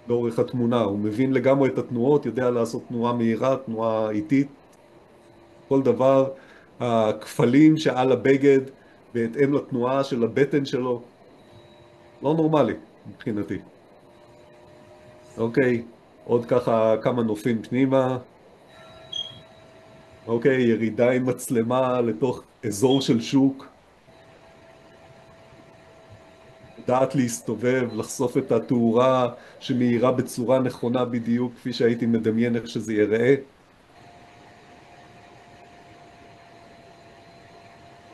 Speaker 1: לאורך התמונה, הוא מבין לגמרי את התנועות, יודע לעשות תנועה מהירה, תנועה איטית. כל דבר, הכפלים שעל הבגד, בהתאם לתנועה של הבטן שלו. לא נורמלי, מבחינתי. אוקיי, עוד ככה כמה נופים פנימה. אוקיי, ירידה עם מצלמה לתוך אזור של שוק. לדעת להסתובב, לחשוף את התאורה שמאירה בצורה נכונה בדיוק, כפי שהייתי מדמיין איך שזה ייראה.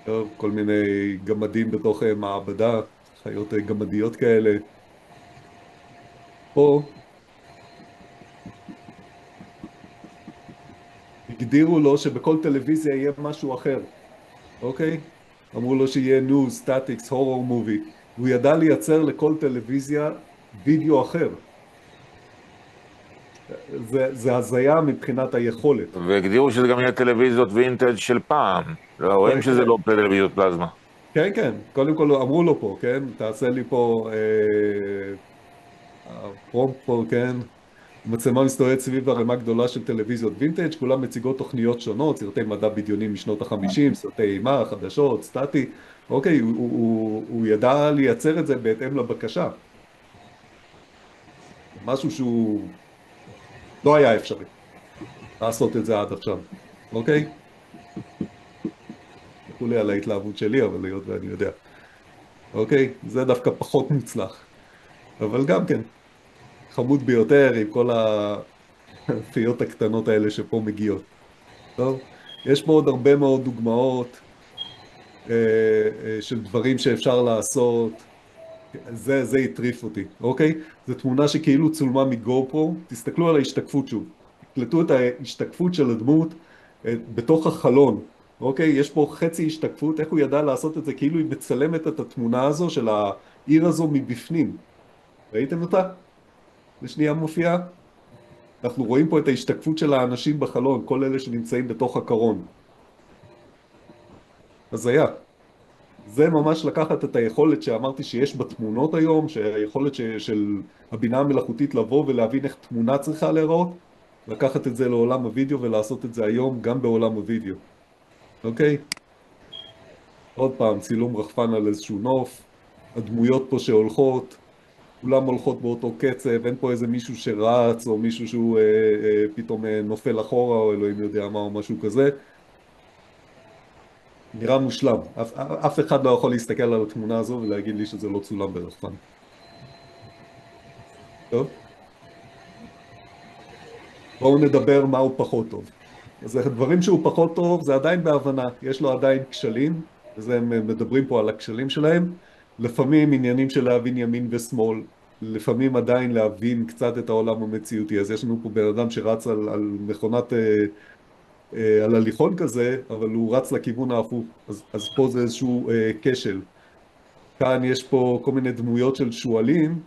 Speaker 1: טוב, כל מיני גמדים בתוך מעבדה, חיות גמדיות כאלה. פה הגדירו לו שבכל טלוויזיה יהיה משהו אחר, אוקיי? אמרו לו שיהיה news, statics, horror movie. הוא ידע לייצר לכל טלוויזיה וידאו אחר. זה הזיה מבחינת היכולת.
Speaker 3: והגדירו שזה גם יהיה טלוויזיות וינטג' של פעם. לא, רואים שזה לא טלוויזיות פלזמה.
Speaker 1: כן, כן. קודם כל אמרו לו פה, כן? תעשה לי פה פרומפט פה, כן? מצלמה מסתובבת סביב הרמה גדולה של טלוויזיות וינטג', כולם מציגות תוכניות שונות, סרטי מדע בדיוני משנות ה-50, סרטי אימה, חדשות, סטטי. אוקיי, הוא ידע לייצר את זה בהתאם לבקשה. משהו שהוא לא היה אפשרי לעשות את זה עד עכשיו, אוקיי? תקחו לי על ההתלהבות שלי, אבל להיות ואני יודע. אוקיי? זה דווקא פחות מוצלח. אבל גם כן, חמוד ביותר עם כל הפיות הקטנות האלה שפה מגיעות. טוב? יש פה עוד הרבה מאוד דוגמאות של דברים שאפשר לעשות. זה יטריף אותי, אוקיי? זו תמונה שכאילו צולמה מגו-פרו. תסתכלו על ההשתקפות שוב. תקלטו את ההשתקפות של הדמות בתוך החלון. אוקיי? יש פה חצי השתקפות. איך הוא ידע לעשות את זה? כאילו היא מצלמת את התמונה הזו של העיר הזו מבפנים. ראיתם אותה? לשנייה מופיעה? אנחנו רואים פה את ההשתקפות של האנשים בחלון, כל אלה שנמצאים בתוך הקרון. אז היה. זה ממש לקחת את היכולת שאמרתי שיש בתמונות היום, שהיכולת של הבינה המלאכותית לבוא ולהבין איך תמונה צריכה להיראות, לקחת את זה לעולם הוידאו ולעשות את זה היום גם בעולם הוידאו. אוקיי? עוד פעם, צילום רחפן על איזשהו נוף, הדמויות פה שהולכות, כולם הולכות באותו קצב, אין פה איזה מישהו שרץ או מישהו שהוא פתאום נופל אחורה או אלוהים יודע מה או משהו כזה. נראה מושלם. אף אחד לא יכול להסתכל על התמונה הזו ולהגיד לי שזה לא צולם ברחפן. טוב? בואו נדבר מה הוא פחות טוב. אז הדברים שהוא פחות טוב זה עדיין בהבנה. יש לו עדיין כשלים, וזה הם מדברים פה על הכשלים שלהם. לפעמים עניינים של להבין ימין ושמאל, לפעמים עדיין להבין קצת את העולם המציאותי. אז יש לנו פה בן אדם שרץ על מכונת, על הליכון כזה, אבל הוא רץ לכיוון ההפוך. אז פה זה איזשהו כשל. כאן יש פה כל מיני דמויות של שואלים,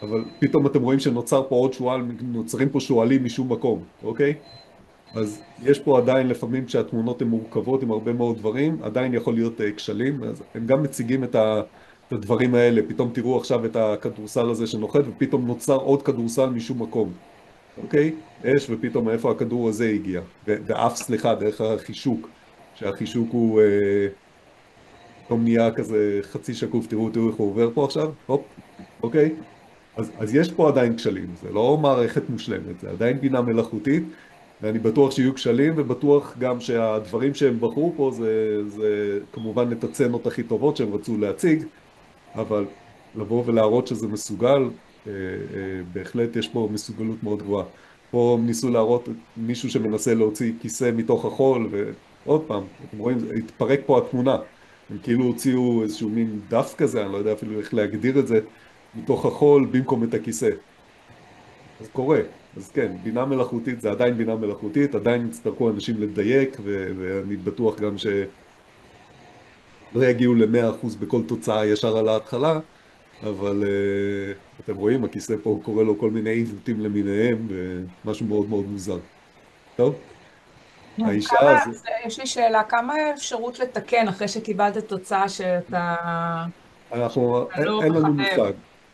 Speaker 1: אבל פתאום אתם רואים שנוצר פה עוד שואל, נוצרים פה שואלים משום מקום, אוקיי? אז יש פה עדיין לפעמים כשהתמונות הן מורכבות עם הרבה מאוד דברים, עדיין יכול להיות כשלים, אז הם גם מציגים את הדברים האלה, פתאום תראו עכשיו את הכדורסל הזה שנוחת, ופתאום נוצר עוד כדורסל משום מקום, אוקיי? אש, ופתאום מאיפה הכדור הזה הגיע. ואף, סליחה, דרך החישוק, שהחישוק הוא פתאום נהיה כזה חצי שקוף, תראו איך הוא עובר פה עכשיו, הופ, אוקיי? אז יש פה עדיין כשלים, זה לא מערכת מושלמת, זה עדיין בינה מלאכותית, ואני בטוח שיהיו כשלים, ובטוח גם שהדברים שהם בחרו פה זה כמובן את הצנות הכי טובות שהם רצו להציג, אבל לבוא ולהראות שזה מסוגל, בהחלט יש פה מסוגלות מאוד גבוהה. פה ניסו להראות מישהו שמנסה להוציא כיסא מתוך החול, ועוד פעם, אתם רואים, התפרק פה התמונה. הם כאילו הוציאו איזשהו מין דף כזה, אני לא יודע אפילו איך להגדיר את זה, מתוך החול במקום את הכיסא. אז קורה. אז כן, בינה מלאכותית זה עדיין בינה מלאכותית, עדיין יצטרכו אנשים לדייק, ואני בטוח גם שלא יגיעו ל-100% בכל תוצאה ישר על ההתחלה, אבל אתם רואים, הכיסא פה קורא לו כל מיני עיוותים למיניהם, ומשהו מאוד מאוד מוזר. טוב? האישה הזאת...
Speaker 7: יש לי שאלה, כמה אפשרות לתקן אחרי שקיבלת תוצאה שאתה
Speaker 1: אין לנו מושג.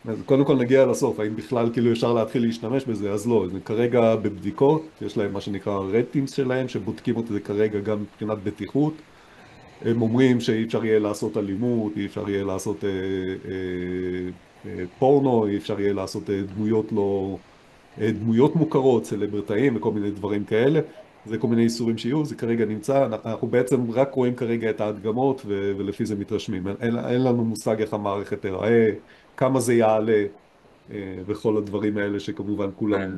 Speaker 1: אז קודם כל נגיע לסוף, האם בכלל כאילו אפשר להתחיל להשתמש בזה, אז לא, זה כרגע בבדיקות, יש להם מה שנקרא רייטינגס שלהם, שבודקים את זה כרגע גם מבחינת בטיחות. הם אומרים שאי אפשר יהיה לעשות אלימות, אי אפשר יהיה לעשות פורנו, אי אפשר יהיה לעשות דמויות מוכרות, סלבריטאים וכל מיני דברים כאלה. זה כל מיני איסורים שיהיו, זה כרגע נמצא, אנחנו בעצם רק רואים כרגע את ההדגמות ולפי זה מתרשמים. אין לנו מושג איך המערכת תראה, כמה זה יעלה וכל הדברים האלה שכמובן כולם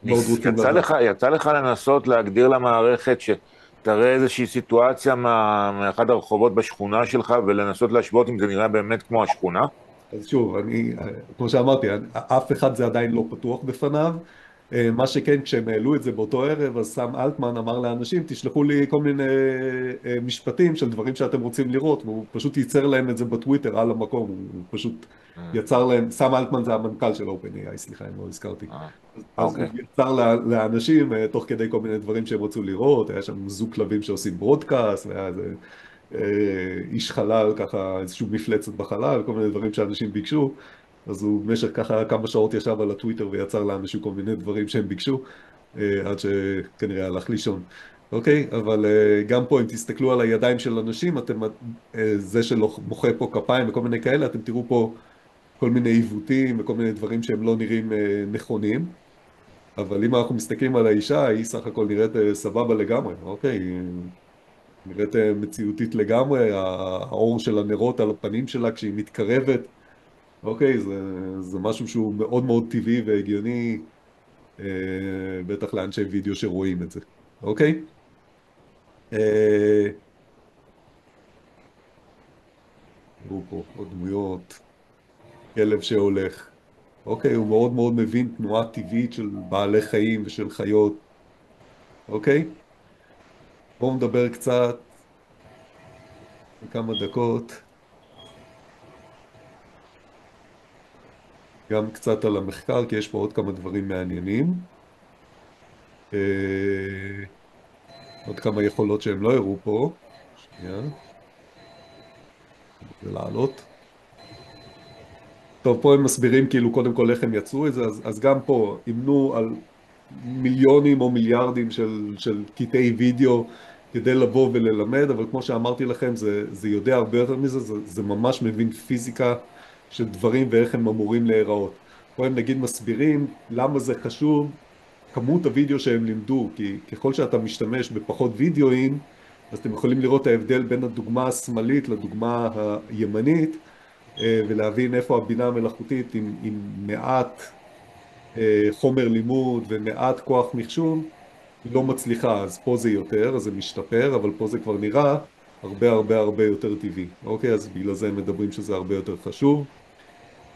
Speaker 1: מאוד רוצים לדעת.
Speaker 3: יצא לך לנסות להגדיר למערכת שתראה איזושהי סיטואציה מאחד הרחובות בשכונה שלך ולנסות להשוות אם זה נראה באמת כמו השכונה?
Speaker 1: אז שוב, כמו שאמרתי, אף אחד זה עדיין לא פתוח בפניו. מה שכן, כשהם העלו את זה באותו ערב, אז סם אלטמן אמר לאנשים, תשלחו לי כל מיני משפטים של דברים שאתם רוצים לראות, והוא פשוט ייצר להם את זה בטוויטר על המקום, הוא פשוט יצר להם, סם אלטמן זה המנכ"ל של OpenAI, סליחה, אם לא הזכרתי. אז הוא יצר לאנשים, תוך כדי כל מיני דברים שהם רצו לראות, היה שם זוג כלבים שעושים ברודקאסט, והיה איזה איש חלל, ככה איזשהו מפלצת בחלל, כל מיני דברים שאנשים ביקשו, אז הוא במשך ככה כמה שעות ישב על הטוויטר ויצר לאנשים כל מיני דברים שהם ביקשו, עד שכנראה הלך לישון. אוקיי? אבל גם פה, אם תסתכלו על הידיים של אנשים, זה שלא מוחא פה כפיים וכל מיני כאלה, אתם תראו פה כל מיני עיוותים וכל מיני דברים שהם לא נראים נכונים. אבל אם אנחנו מסתכלים על האישה, היא סך הכל נראית סבבה לגמרי, אוקיי? היא נראית מציאותית לגמרי, האור של הנרות על הפנים שלה כשהיא מתקרבת, אוקיי, זה משהו שהוא מאוד מאוד טבעי והגיוני, בטח לאנשי וידאו שרואים את זה, אוקיי? תראו פה עוד דמויות, כלב שהולך, אוקיי, הוא מאוד מאוד מבין תנועה טבעית של בעלי חיים ושל חיות, אוקיי? בואו נדבר קצת, כמה דקות, גם קצת על המחקר, כי יש פה עוד כמה דברים מעניינים. עוד כמה יכולות שהם לא הראו פה. שנייה. זה לעלות. טוב, פה הם מסבירים כאילו קודם כל איך הם יצרו את זה, אז גם פה אימנו על מיליונים או מיליארדים של קטעי וידאו כדי לבוא וללמד, אבל כמו שאמרתי לכם, זה יודע הרבה יותר מזה, זה ממש מבין פיזיקה של דברים ואיך הם אמורים להיראות. פה הם נגיד מסבירים למה זה חשוב, כמות הוידאו שהם לימדו, כי ככל שאתה משתמש בפחות וידאוים, אז אתם יכולים לראות ההבדל בין הדוגמה השמאלית לדוגמה הימנית, ולהבין איפה הבינה המלאכותית עם מעט חומר לימוד ומעט כוח מחשוב, היא לא מצליחה. אז פה זה יותר, אז זה משתפר, אבל פה זה כבר נראה הרבה הרבה הרבה יותר טבעי. אוקיי, אז בגלל זה הם מדברים שזה הרבה יותר חשוב.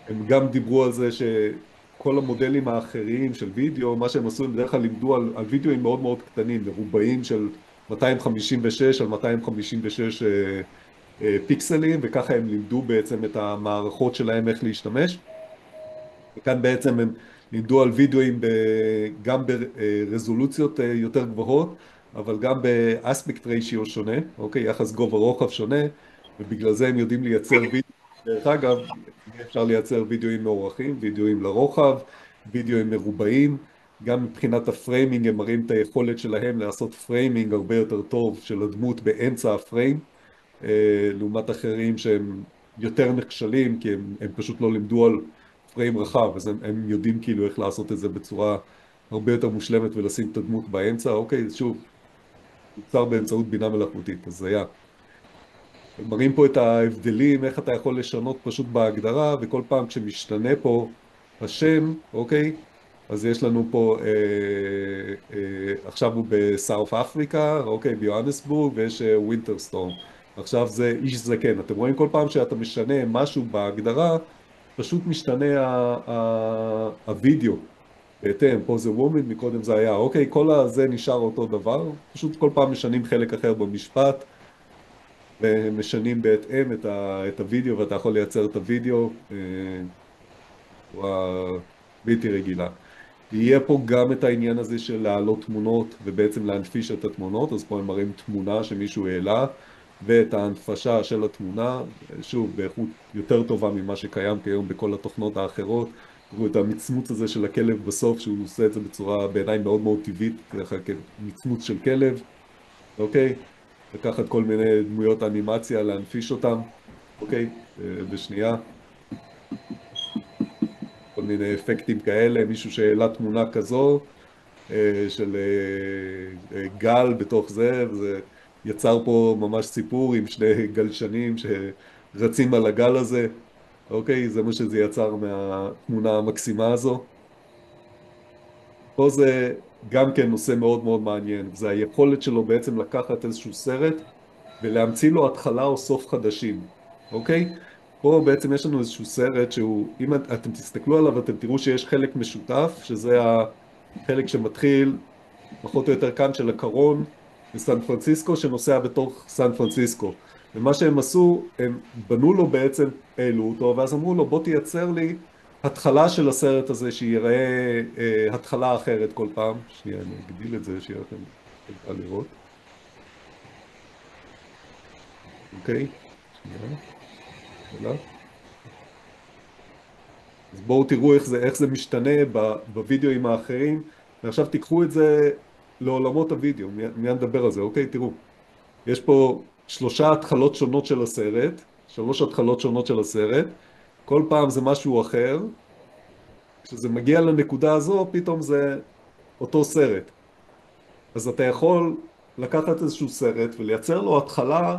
Speaker 1: הם גם דיברו על זה שכל המודלים האחרים של וידאו, מה שהם עשו, הם בדרך כלל לימדו על וידאוים מאוד מאוד קטנים, מרובעים של 256 על 256 פיקסלים, וככה הם לימדו בעצם את המערכות שלהם איך להשתמש. וכאן בעצם הם לימדו על וידאוים גם ברזולוציות יותר גבוהות, אבל גם באספקט ריישיו שונה, אוקיי, יחס גובה רוחב שונה, ובגלל זה הם יודעים לייצר וידאו דרך אגב, אפשר לייצר וידאוים מאורכים, וידאוים לרוחב, וידאוים מרובעים, גם מבחינת הפריימינג הם מראים את היכולת שלהם לעשות פריימינג הרבה יותר טוב של הדמות באמצע הפריים, לעומת אחרים שהם יותר נכשלים, כי הם פשוט לא לימדו על פריים רחב, אז הם יודעים כאילו איך לעשות את זה בצורה הרבה יותר מושלמת ולשים את הדמות באמצע. אוקיי, שוב, יוצר באמצעות בינה מלאכותית, אז זה היה. מראים פה את ההבדלים, איך אתה יכול לשנות פשוט בהגדרה, וכל פעם כשמשתנה פה השם, אוקיי, אז יש לנו פה, עכשיו הוא בסאוף אפריקה, אוקיי, ביואנסבורג, ויש ווינטרסטורם. עכשיו זה איש זקן. אתם רואים כל פעם שאתה משנה משהו בהגדרה, פשוט משתנה הווידאו. בהתאם, פה זה וומן, מקודם זה היה, אוקיי, כל הזה נשאר אותו דבר, פשוט כל פעם משנים חלק אחר במשפט, ומשנים בהתאם את הוידאו, ואתה יכול לייצר את הוידאו בצורה בלתי רגילה. יהיה פה גם את העניין הזה של להעלות תמונות ובעצם להנפיש את התמונות, אז פה הם מראים תמונה שמישהו העלה, ואת ההנפשה של התמונה, שוב, באיכות יותר טובה ממה שקיים כיום בכל התוכנות האחרות. תראו את המצמוץ הזה של הכלב בסוף, שהוא עושה את זה בצורה בעיניי מאוד מאוד טבעית, ככה מצמוץ של כלב, אוקיי? לקחת כל מיני דמויות אנימציה, להנפיש אותם, אוקיי? בשנייה. כל מיני אפקטים כאלה, מישהו שהעלה תמונה כזו, של גל בתוך זה, וזה יצר פה ממש סיפור עם שני גלשנים שרצים על הגל הזה, אוקיי? זה מה שזה יצר מהתמונה המקסימה הזו. פה זה גם כן נושא מאוד מאוד מעניין, זה היכולת שלו בעצם לקחת איזשהו סרט ולהמציא לו התחלה או סוף חדשים, אוקיי? פה בעצם יש לנו איזשהו סרט שהוא, אם אתם תסתכלו עליו אתם תראו שיש חלק משותף, שזה החלק שמתחיל פחות או יותר כאן של הקרון בסן פרנסיסקו, שנוסע בתוך סן פרנסיסקו. ומה שהם עשו, הם בנו לו בעצם, העלו אותו, ואז אמרו לו בוא תייצר לי התחלה של הסרט הזה, שיראה התחלה אחרת כל פעם. שנייה, אני אגדיל את זה, שיהיה לכם קל לראות. אוקיי, שנייה. שאלה. אז בואו תראו איך זה משתנה בווידאוים האחרים, ועכשיו תיקחו את זה לעולמות הווידאו, מיד נדבר על זה, אוקיי? תראו. יש פה 3 התחלות שונות של הסרט, 3 התחלות שונות של הסרט, כל פעם זה משהו אחר, כשזה מגיע לנקודה הזו, פתאום זה אותו סרט. אז אתה יכול לקחת איזשהו סרט ולייצר לו התחלה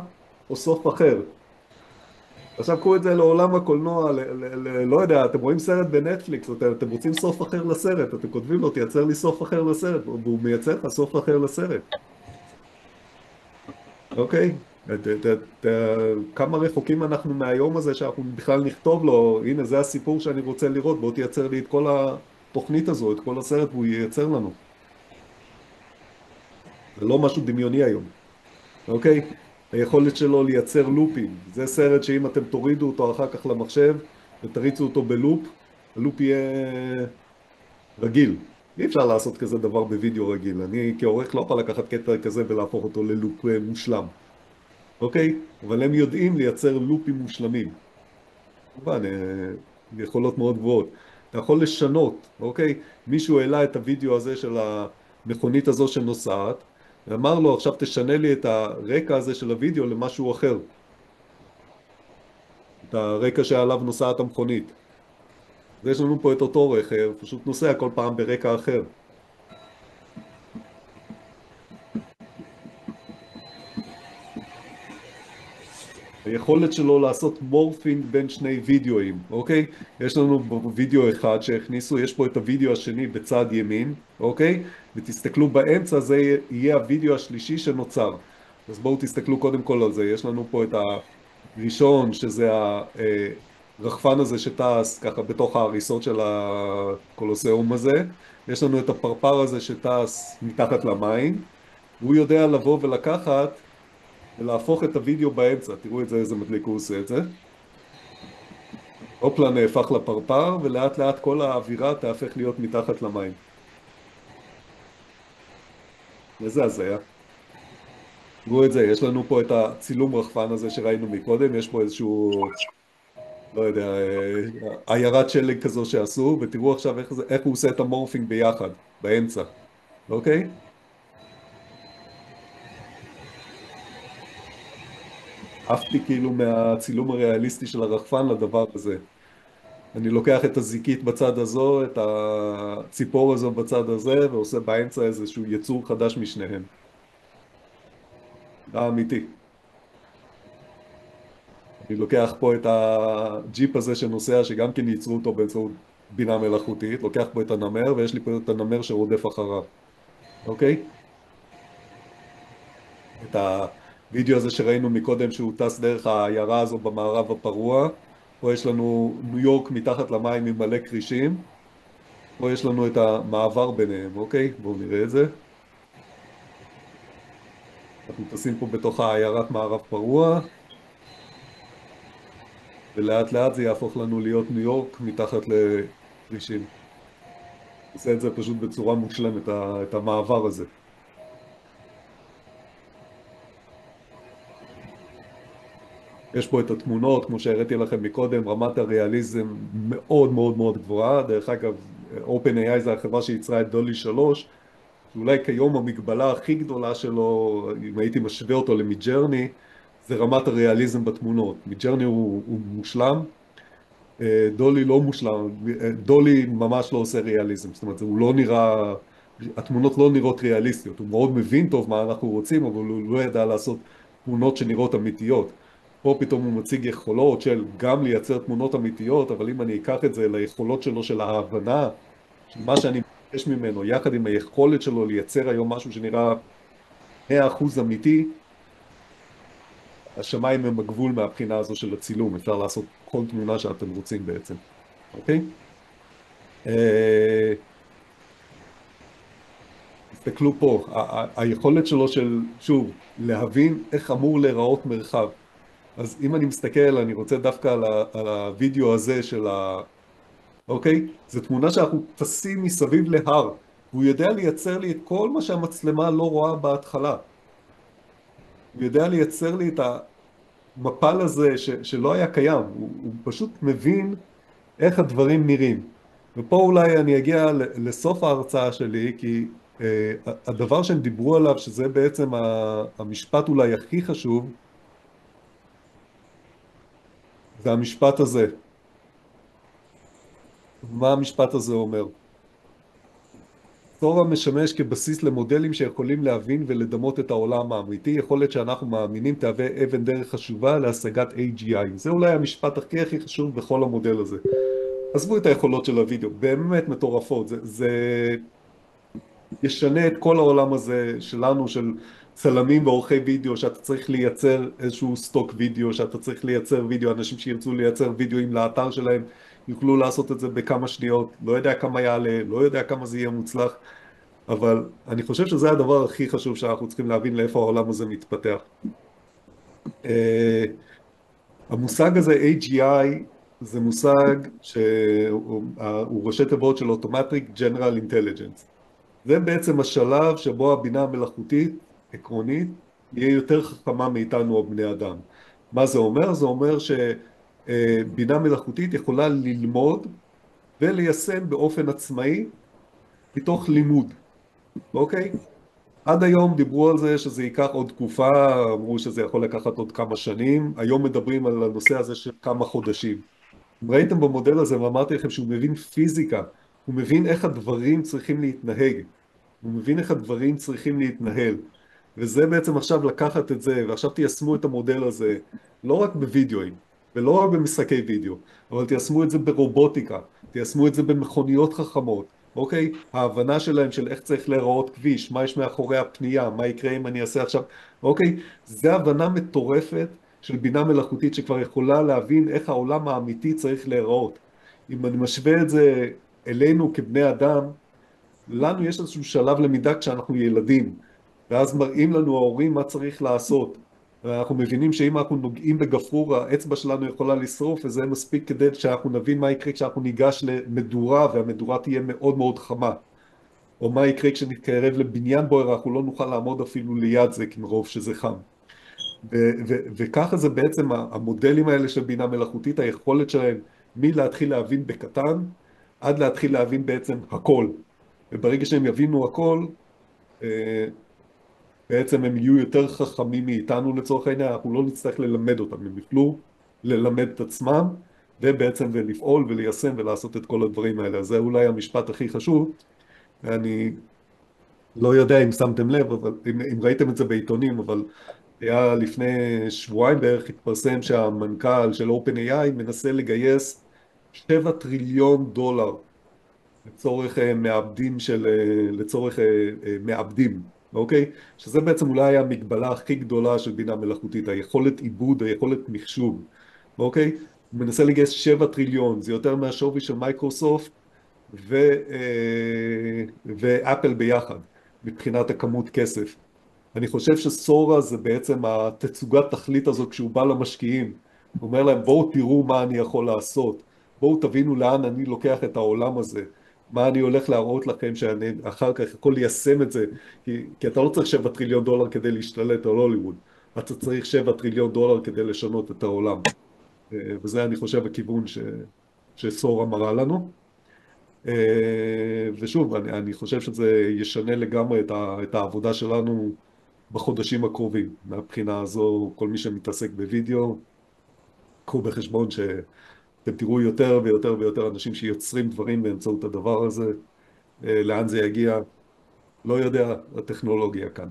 Speaker 1: או סוף אחר. עכשיו קחו את זה לעולם הקולנוע, לא יודע, אתם רואים סרט בנטפליקס, אתם רוצים סוף אחר לסרט, אתם כותבים לו, תייצר לי סוף אחר לסרט, והוא מייצר לך סוף אחר לסרט. אוקיי? כמה רחוקים אנחנו מהיום הזה שאנחנו בכלל נכתוב לו, הנה זה הסיפור שאני רוצה לראות, בוא תייצר לי את כל התוכנית הזו, את כל הסרט, והוא ייצר לנו. זה לא משהו דמיוני היום, אוקיי? היכולת שלו לייצר לופים, זה סרט שאם אתם תורידו אותו אחר כך למחשב ותריצו אותו בלופ, הלופ יהיה רגיל. אי אפשר לעשות כזה דבר בווידאו רגיל, אני כעורך לא יכול לקחת קטע כזה ולהפוך אותו ללופ מושלם. אוקיי? אבל הם יודעים לייצר לופים מושלמים. כמובן, יכולות מאוד גבוהות. אתה יכול לשנות, אוקיי? מישהו העלה את הוידאו הזה של המכונית הזו שנוסעת, ואמר לו, עכשיו תשנה לי את הרקע הזה של הוידאו למשהו אחר. את הרקע שעליו נוסעת המכונית. ויש לנו פה את אותו רכב, פשוט נוסע כל פעם ברקע אחר. היכולת שלו לעשות מורפינג בין שני וידאוים, אוקיי? יש לנו וידאו אחד שהכניסו, יש פה את הוידאו השני בצד ימין, אוקיי? ותסתכלו באמצע, זה יהיה הוידאו השלישי שנוצר. אז בואו תסתכלו קודם כל על זה. יש לנו פה את הראשון, שזה הרחפן הזה שטס ככה בתוך ההריסות של הקולוסיאום הזה. יש לנו את הפרפר הזה שטס מתחת למים. הוא יודע לבוא ולקחת ולהפוך את הוידאו באמצע. תראו את זה, איזה מדליק הוא עושה את זה. אופלה נהפך לפרפר, ולאט לאט כל האווירה תהפך להיות מתחת למים. איזה הזיה. תראו את זה, יש לנו פה את הצילום רחפן הזה שראינו מקודם, יש פה איזשהו לא יודע, עיירת שלג כזו שעשו, ותראו עכשיו איך הוא עושה את המורפינג ביחד, באמצע, אוקיי? עפתי כאילו מהצילום הריאליסטי של הרחפן לדבר הזה. אני לוקח את הזיקית בצד הזו, את הציפור הזו בצד הזה, ועושה באמצע איזשהו יצור חדש משניהם. זה אמיתי. אני לוקח פה את הג'יפ הזה שנוסע, שגם כן ייצרו אותו באמצעות בינה מלאכותית, לוקח פה את הנמר, ויש לי פה את הנמר שרודף אחריו. אוקיי? את הווידאו הזה שראינו מקודם שהוא טס דרך העיירה הזו במערב הפרוע, פה יש לנו ניו יורק מתחת למים עם מלא כרישים, פה יש לנו את המעבר ביניהם, אוקיי? בואו נראה את זה. אנחנו טסים פה בתוך העיירת מערב פרוע, ולאט לאט זה יהפוך לנו להיות ניו יורק מתחת לכרישים. עושה את זה פשוט בצורה מושלמת, את המעבר הזה. יש פה את התמונות, כמו שהראיתי לכם מקודם, רמת הריאליזם מאוד מאוד מאוד גבוהה. דרך אגב, OpenAI זה החברה שייצרה את דולי 3, שאולי כיום המגבלה הכי גדולה שלו, אם הייתי משווה אותו למידג'רני, זה רמת הריאליזם בתמונות. מידג'רני הוא מושלם, דולי לא מושלם, דולי ממש לא עושה ריאליזם, זאת אומרת, הוא לא נראה, התמונות לא נראות ריאליסטיות, הוא מאוד מבין טוב מה אנחנו רוצים, אבל הוא לא ידע לעשות תמונות שנראות אמיתיות. פה פתאום הוא מציג יכולות של גם לייצר תמונות אמיתיות, אבל אם אני אקח את זה ליכולות שלו של ההבנה, של מה שאני מבקש ממנו, יחד עם היכולת שלו לייצר היום משהו שנראה 100% אמיתי, השמיים הם הגבול מהבחינה הזו של הצילום, אפשר לעשות כל תמונה שאתם רוצים בעצם, אוקיי? תסתכלו פה, היכולת שלו של, שוב, להבין איך אמור להיראות מרחב. אז אם אני מסתכל, אני רוצה דווקא על הוידאו הזה של אוקיי? זו תמונה שאנחנו טסים מסביב להר, והוא יודע לייצר לי את כל מה שהמצלמה לא רואה בהתחלה. הוא יודע לייצר לי את המפל הזה שלא היה קיים, הוא פשוט מבין איך הדברים נראים. ופה אולי אני אגיע לסוף ההרצאה שלי, כי הדבר שהם דיברו עליו, שזה בעצם המשפט אולי הכי חשוב, זה המשפט הזה. מה המשפט הזה אומר? תורה משמש כבסיס למודלים שיכולים להבין ולדמות את העולם האמיתי, יכולת שאנחנו מאמינים תהווה אבן דרך חשובה להשגת AGI. זה אולי המשפט הכי חשוב בכל המודל הזה. עזבו את היכולות של הוידאו, באמת מטורפות, זה ישנה את כל העולם הזה שלנו, של צלמים ועורכי וידאו, שאתה צריך לייצר איזשהו סטוק וידאו, שאתה צריך לייצר וידאו, אנשים שירצו לייצר וידאוים לאתר שלהם, יוכלו לעשות את זה בכמה שניות, לא יודע כמה יעלה, לא יודע כמה זה יהיה מוצלח, אבל אני חושב שזה הדבר הכי חשוב שאנחנו צריכים להבין לאיפה העולם הזה מתפתח. המושג הזה AGI זה מושג שהוא ראשי תיבות של Automatic General Intelligence. זה בעצם השלב שבו הבינה המלאכותית, עקרונית, יהיה יותר חכמה מאיתנו או בני אדם. מה זה אומר? זה אומר שבינה מלאכותית יכולה ללמוד וליישם באופן עצמאי מתוך לימוד, אוקיי? עד היום דיברו על זה שזה ייקח עוד תקופה, אמרו שזה יכול לקחת עוד כמה שנים, היום מדברים על הנושא הזה של כמה חודשים. ראיתם במודל הזה ואמרתי לכם שהוא מבין פיזיקה, הוא מבין איך הדברים צריכים להתנהג, הוא מבין איך הדברים צריכים להתנהל, וזה בעצם עכשיו לקחת את זה, ועכשיו תיישמו את המודל הזה, לא רק בווידאוים, ולא רק במשחקי וידאו, אבל תיישמו את זה ברובוטיקה, תיישמו את זה במכוניות חכמות, אוקיי? ההבנה שלהם של איך צריך להיראות כביש, מה יש מאחורי הפנייה, מה יקרה אם אני אעשה עכשיו, אוקיי? זה הבנה מטורפת של בינה מלאכותית שכבר יכולה להבין איך העולם האמיתי צריך להיראות. אם אני משווה את זה אלינו כבני אדם, לנו יש איזשהו שלב למידה כשאנחנו ילדים, ואז מראים לנו ההורים מה צריך לעשות. ואנחנו מבינים שאם אנחנו נוגעים בגפרור, האצבע שלנו יכולה לשרוף, וזה מספיק כדי שאנחנו נבין מה יקרה כשאנחנו ניגש למדורה, והמדורה תהיה מאוד מאוד חמה. או מה יקרה כשנתקרב לבניין בוער, אנחנו לא נוכל לעמוד אפילו ליד זה, כי מרוב שזה חם. וככה זה בעצם המודלים האלה של בינה מלאכותית, היכולת שלהם מלהתחיל להבין בקטן, עד להתחיל להבין בעצם הכל. וברגע שהם יבינו הכל, בעצם הם יהיו יותר חכמים מאיתנו לצורך העניין, אנחנו לא נצטרך ללמד אותם, הם יוכלו ללמד את עצמם, ובעצם ולפעול וליישם ולעשות את כל הדברים האלה. אז זה אולי המשפט הכי חשוב. אני לא יודע אם שמתם לב, אבל אם ראיתם את זה בעיתונים, אבל היה לפני שבועיים בערך התפרסם שהמנכ"ל של OpenAI מנסה לגייס 7 טריליון דולר לצורך מעבדים לצורך מעבדים, אוקיי? שזה בעצם אולי המגבלה הכי גדולה של בינה מלאכותית, היכולת עיבוד, היכולת מחשוב, אוקיי? הוא מנסה לגייס 7 טריליון, זה יותר מהשווי של מייקרוסופט ואפל ביחד, מבחינת הכמות כסף. אני חושב שסורה זה בעצם התצוגת תכלית הזאת כשהוא בא למשקיעים. הוא אומר להם, בואו תראו מה אני יכול לעשות. בואו תבינו לאן אני לוקח את העולם הזה. מה אני הולך להראות לכם שאני אחר כך יכול ליישם את זה. כי אתה לא צריך 7 טריליון דולר כדי להשתלט על הוליווד. אתה צריך 7 טריליון דולר כדי לשנות את העולם. וזה אני חושב הכיוון שסורה מראה לנו. ושוב, אני חושב שזה ישנה לגמרי את העבודה שלנו בחודשים הקרובים. מהבחינה הזו, כל מי שמתעסק בווידאו, קחו בחשבון שאתם תראו יותר ויותר ויותר אנשים שיוצרים דברים באמצעות הדבר הזה. לאן זה יגיע? לא יודע, הטכנולוגיה כאן.